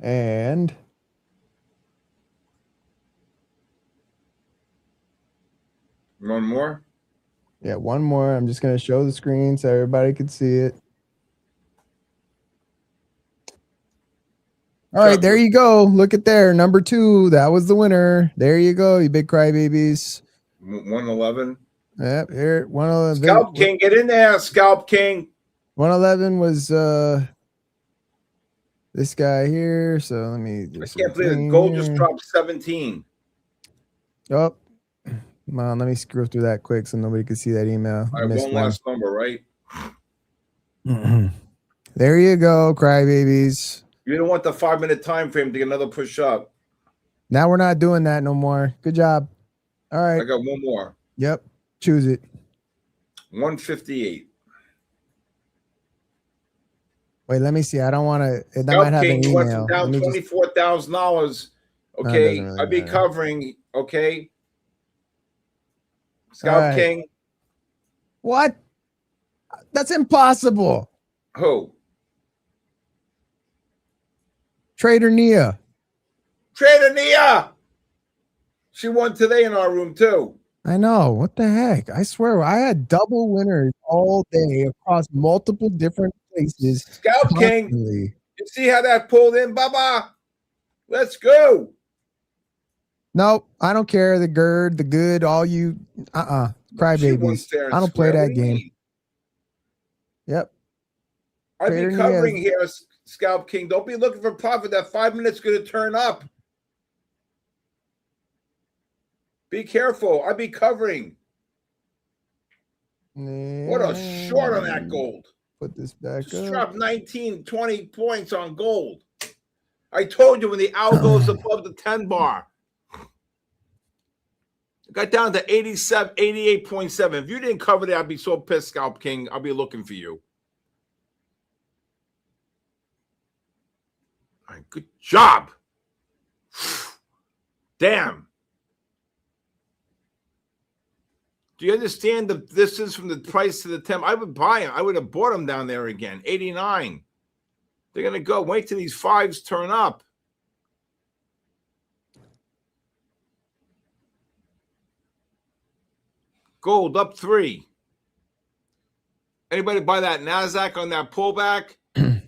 And one more. yeah, one more. I'm just going to show the screen so everybody can see it. All right, there you go. Look at there. Number 2. That was the winner. There you go, you big crybabies. 111. Yep, here. 111. Scalp King, get in there, Scalp King. 111 was this guy here. So let me just. I can't believe it. Gold just dropped 17. Oh, come on. Let me scroll through that quick so nobody can see that email. All right, one last number, right? There you go, crybabies. You don't want the 5-minute time frame to get another push up. Now we're not doing that no more. Good job. All right. I got one more. Yep. Choose it. 158. Wait, let me see. I don't want to. That Scalp might have King, an you went email. down $24,000. Okay, really I'd be matter. covering. Okay, Scalp right. King. What? That's impossible. Who? Trader Nia. Trader Nia. She won today in our room too. I know. What the heck? I swear, I had double winners all day across multiple different places. Scalp King. Constantly. You see how that pulled in, Baba? Let's go. Nope, I don't care. The GERD, the good, all you crybabies. I don't play that game. Yep. I'd Trader be Nia. covering here, Scalp King. Don't be looking for profit. That 5 minutes going to turn up. Be careful. I'd be covering. What a short on that gold. Put this back Just up. dropped 19, 20 points on gold. I told you when the owl goes above the 10 bar. It got down to 87, 88.7. If you didn't cover that, I'd be so pissed, Scalp King. I'll be looking for you. All right, good job. Damn. Do you understand the distance from the price to the 10? I would buy them. I would have bought them down there again. 89. They're going to go. Wait till these 5s turn up. Gold up 3. Anybody buy that NASDAQ on that pullback? That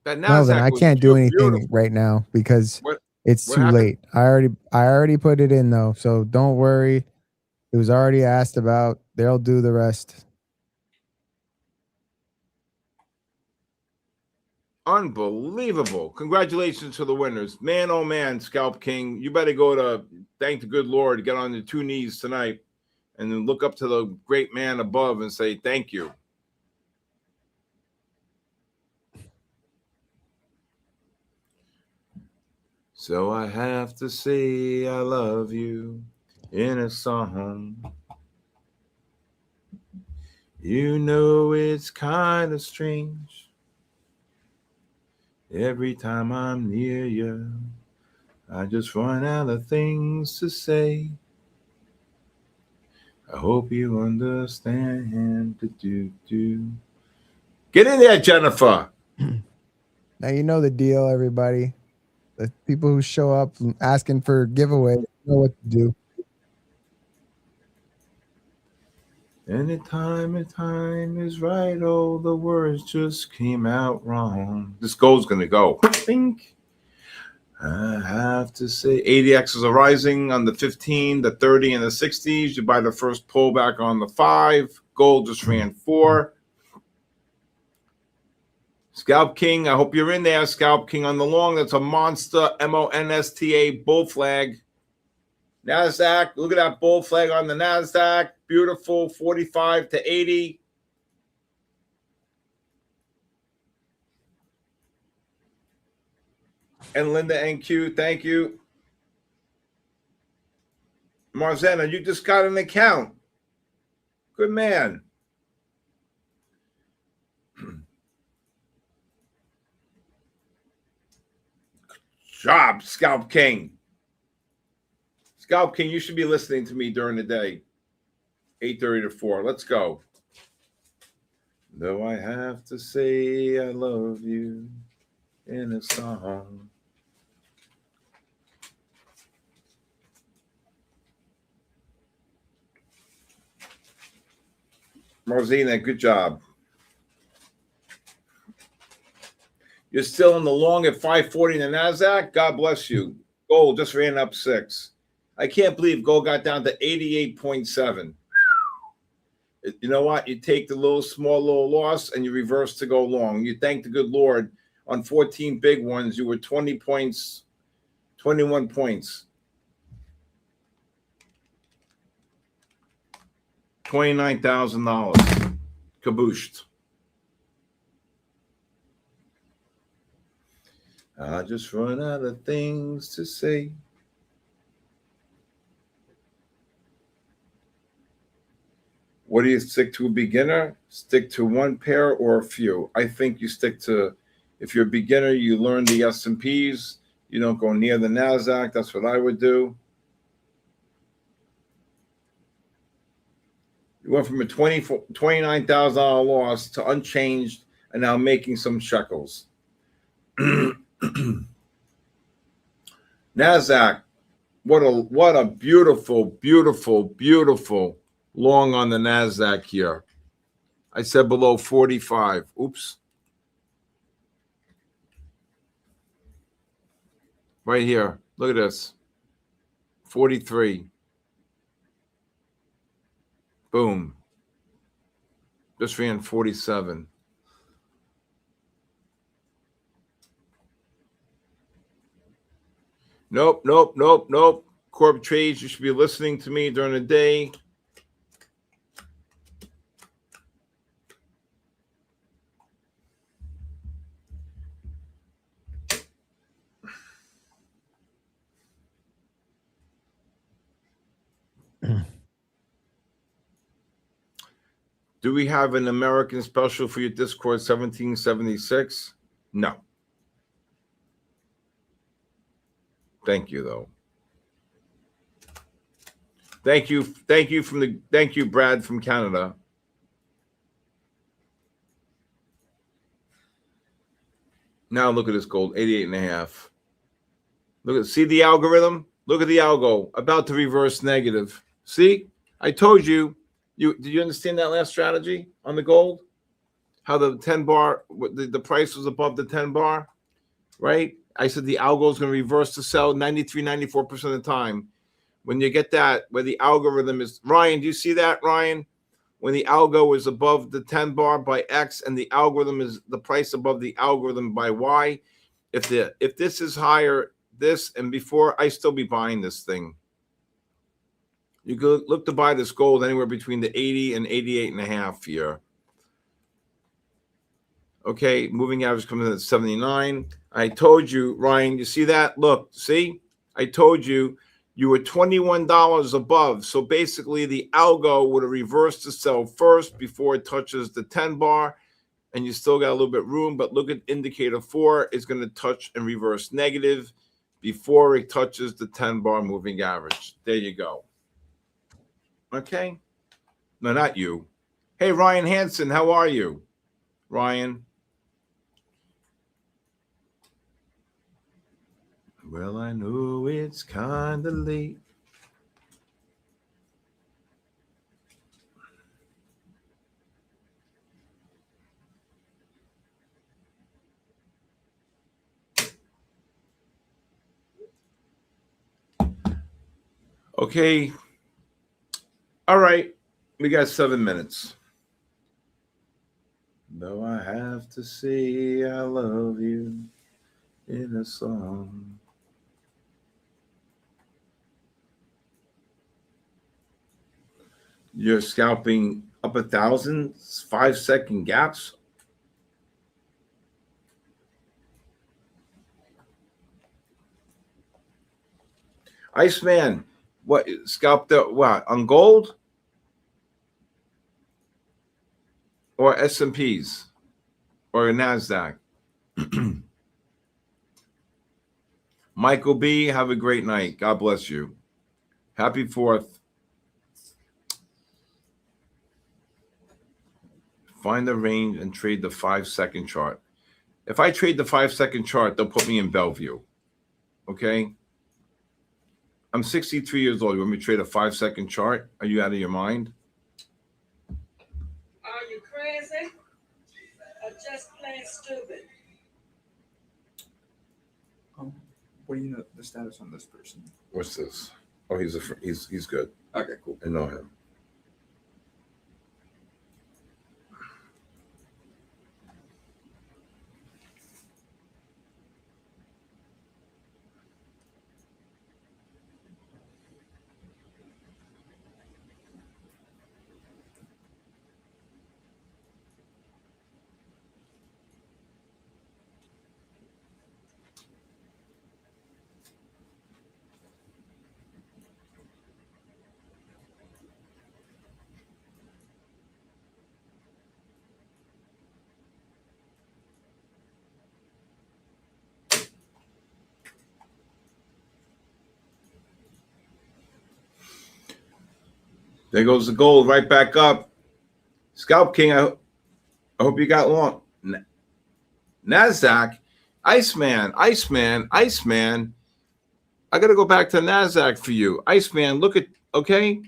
NASDAQ No, then I can't do anything beautiful. right now because it's what too happened? late. I already put it in though, so don't worry. It was already asked about. They'll do the rest. Unbelievable. Congratulations to the winners. Man, oh man, Scalp King. You better go to thank the good Lord, get on your 2 knees tonight, and then look up to the great man above and say thank you. So I have to say I love you in a song. You know it's kind of strange. Every time I'm near you, I just run out of things to say. I hope you understand. Get in there, Jennifer. Now you know the deal, everybody. The people who show up asking for giveaways know what to do. Anytime the time is right, oh, the words just came out wrong. This gold's going to go. Think. I have to say, ADXs are rising on the 15, the 30, and the 60s. You buy the first pullback on the 5. Gold just ran 4. Scalp King, I hope you're in there. Scalp King on the long. That's a monster MONSTA bull flag. NASDAQ, look at that bull flag on the NASDAQ. Beautiful, 45 to 80. And Linda NQ, thank you. Marzena, you just got an account. Good man. Job, Scalp King. Scalp King, you should be listening to me during the day. 8:30 to 4. Let's go. Though I have to say I love you in a song. Marzina, good job. You're still in the long at 540 in the NASDAQ? God bless you. Gold just ran up 6. I can't believe gold got down to 88.7. You know what? You take the small little loss and you reverse to go long. You thank the good Lord. On 14 big ones, you were 20 points, 21 points. $29,000. Kabooshed. I just run out of things to say. What do you stick to, a beginner? Stick to one pair or a few? I think you stick to, if you're a beginner, you learn the S&Ps. You don't go near the NASDAQ. That's what I would do. You went from a $29,000 loss to unchanged and now making some shekels. NASDAQ, what a beautiful, beautiful, beautiful long on the NASDAQ here. I said below 45. Oops. Right here. Look at this. 43. Boom. Just ran 47. Nope. Corp trades, you should be listening to me during the day. Do we have an American special for your Discord 1776? No. Thank you, though. Thank you, Brad from Canada. Now look at this gold, 88.5. See the algorithm? Look at the algo, about to reverse negative. See? I told you. Did you understand that last strategy on the gold? How the 10 bar, the price was above the 10 bar, right? I said the algo is going to reverse to sell 94% of the time. When you get that, where the algorithm is, Ryan, do you see that, Ryan? when the algo is above the 10 bar by X and the algorithm is the price above the algorithm by Y. If this is higher, this and before, I still be buying this thing. You could look to buy this gold anywhere between the 80 and 88.5 here. Okay, moving average coming in at 79. I told you, Ryan, you see that? Look, see? I told you you were $21 above. So basically the algo would have reversed to sell first before it touches the 10 bar. And you still got a little bit room. But look at indicator 4. It's going to touch and reverse negative before it touches the 10 bar moving average. There you go. Okay? No, not you. Hey, Ryan Hansen, how are you? Ryan. Well, I know it's kind of late. Okay. All right. We got 7 minutes. Though I have to say I love you in a song. You're scalping up 1,000, 5-second gaps. Iceman, what scalped what on gold or S&Ps or NASDAQ? Michael B, have a great night. God bless you. Happy 4th. Find the range and trade the 5-second chart. If I trade the 5-second chart, they'll put me in Bellevue. Okay? I'm 63 years old. You want me to trade a 5-second chart? Are you out of your mind? Are you crazy? Or just plain stupid? What do you know the status on this person? What's this? Oh, he's good. Okay, cool. I know him. There goes the gold right back up. Scalp King, I hope you got long. NASDAQ, Iceman. I got to go back to NASDAQ for you. Iceman, look at, okay?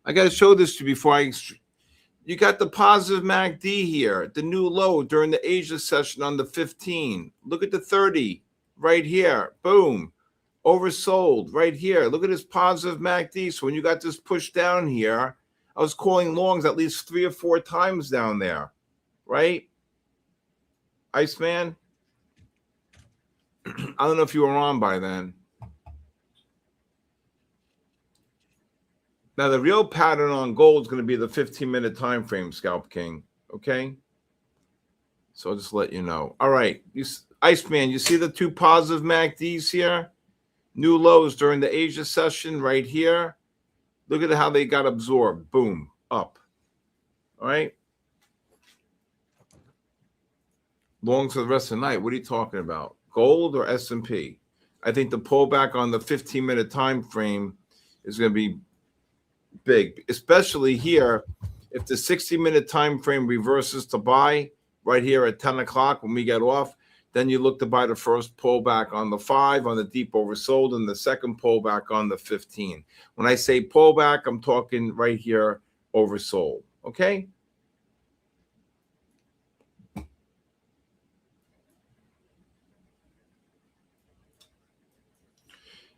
I got to show this to you before you got the positive MACD here, the new low during the Asia session on the 15. Look at the 30 right here. Boom. Oversold right here. Look at this positive MACD. So when you got this push down here, I was calling longs at least 3 or 4 times down there, right? Iceman? I don't know if you were on by then. Now, the real pattern on gold is going to be the 15-minute time frame, Scalp King, okay? So I'll just let you know. All right, Iceman, you see the 2 positive MACDs here? New lows during the Asia session right here. Look at how they got absorbed. Boom, up. All right. Longs for the rest of the night. What are you talking about? Gold or S&P? I think the pullback on the 15-minute time frame is going to be big, especially here. If the 60-minute time frame reverses to buy right here at 10 o'clock when we get off, then you look to buy the first pullback on the 5 on the deep oversold and the second pullback on the 15. When I say pullback, I'm talking right here oversold. Okay?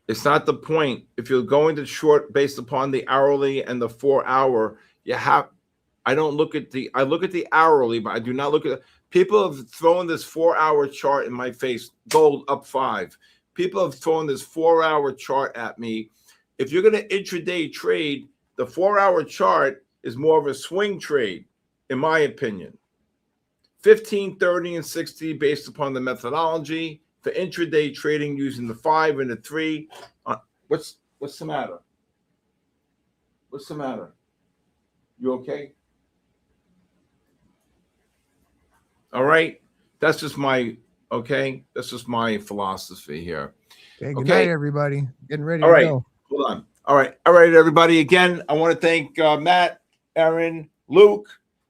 It's not the point. If you're going to short based upon the hourly and the 4-hour, you have I don't look at the, I look at the hourly, but I do not look at, people have thrown this 4-hour chart in my face, gold up 5. People have thrown this 4-hour chart at me. If you're going to intraday trade, the 4-hour chart is more of a swing trade, in my opinion. 15, 30, and 60 based upon the methodology. For intraday trading using the 5 and the 3. What's the matter? What's the matter? You okay? All right. That's just my, okay. That's just my philosophy here. Okay, good night, everybody. Getting ready All to right. go. Hold on. All right, everybody. Again, I want to thank Matt, Aaron, Luke.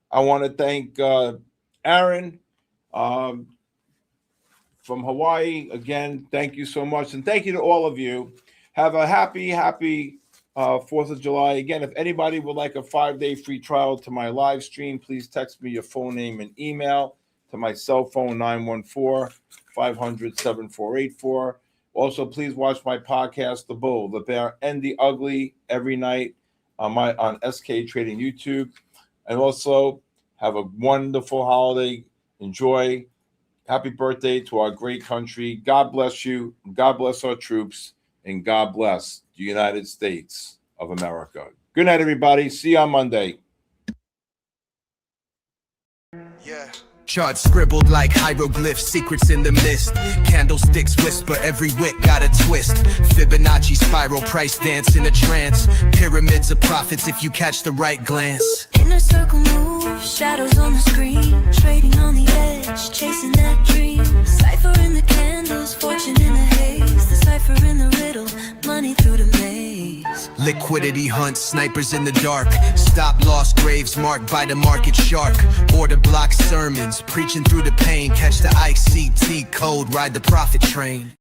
I want to thank Aaron from Hawaii. Again, thank you so much. And thank you to all of you. Have a happy 4th of July. Again, if anybody would like a 5-day free trial to my live stream, please text me your phone name and email to my cell phone, 914-500-7484. Also, please watch my podcast, The Bull, the Bear, and the Ugly, every night on SK Trading YouTube. And also, have a wonderful holiday. Enjoy. Happy birthday to our great country. God bless you. God bless our troops. And God bless the United States of America. Good night, everybody. See you on Monday. Yeah. Charts scribbled like hieroglyphs, secrets in the mist. Candlesticks whisper, every wick got a twist. Fibonacci spiral, price dance in a trance. Pyramids of profits if you catch the right glance. Inner circle move, shadows on the screen. Trading on the edge, chasing that dream. Cipher in the candles, fortune in the haze. The cipher in the riddle, money through the maze. Liquidity hunt, snipers in the dark. Stop loss graves marked by the market shark. Order block sermons, preaching through the pain. Catch the ICT code, ride the profit train.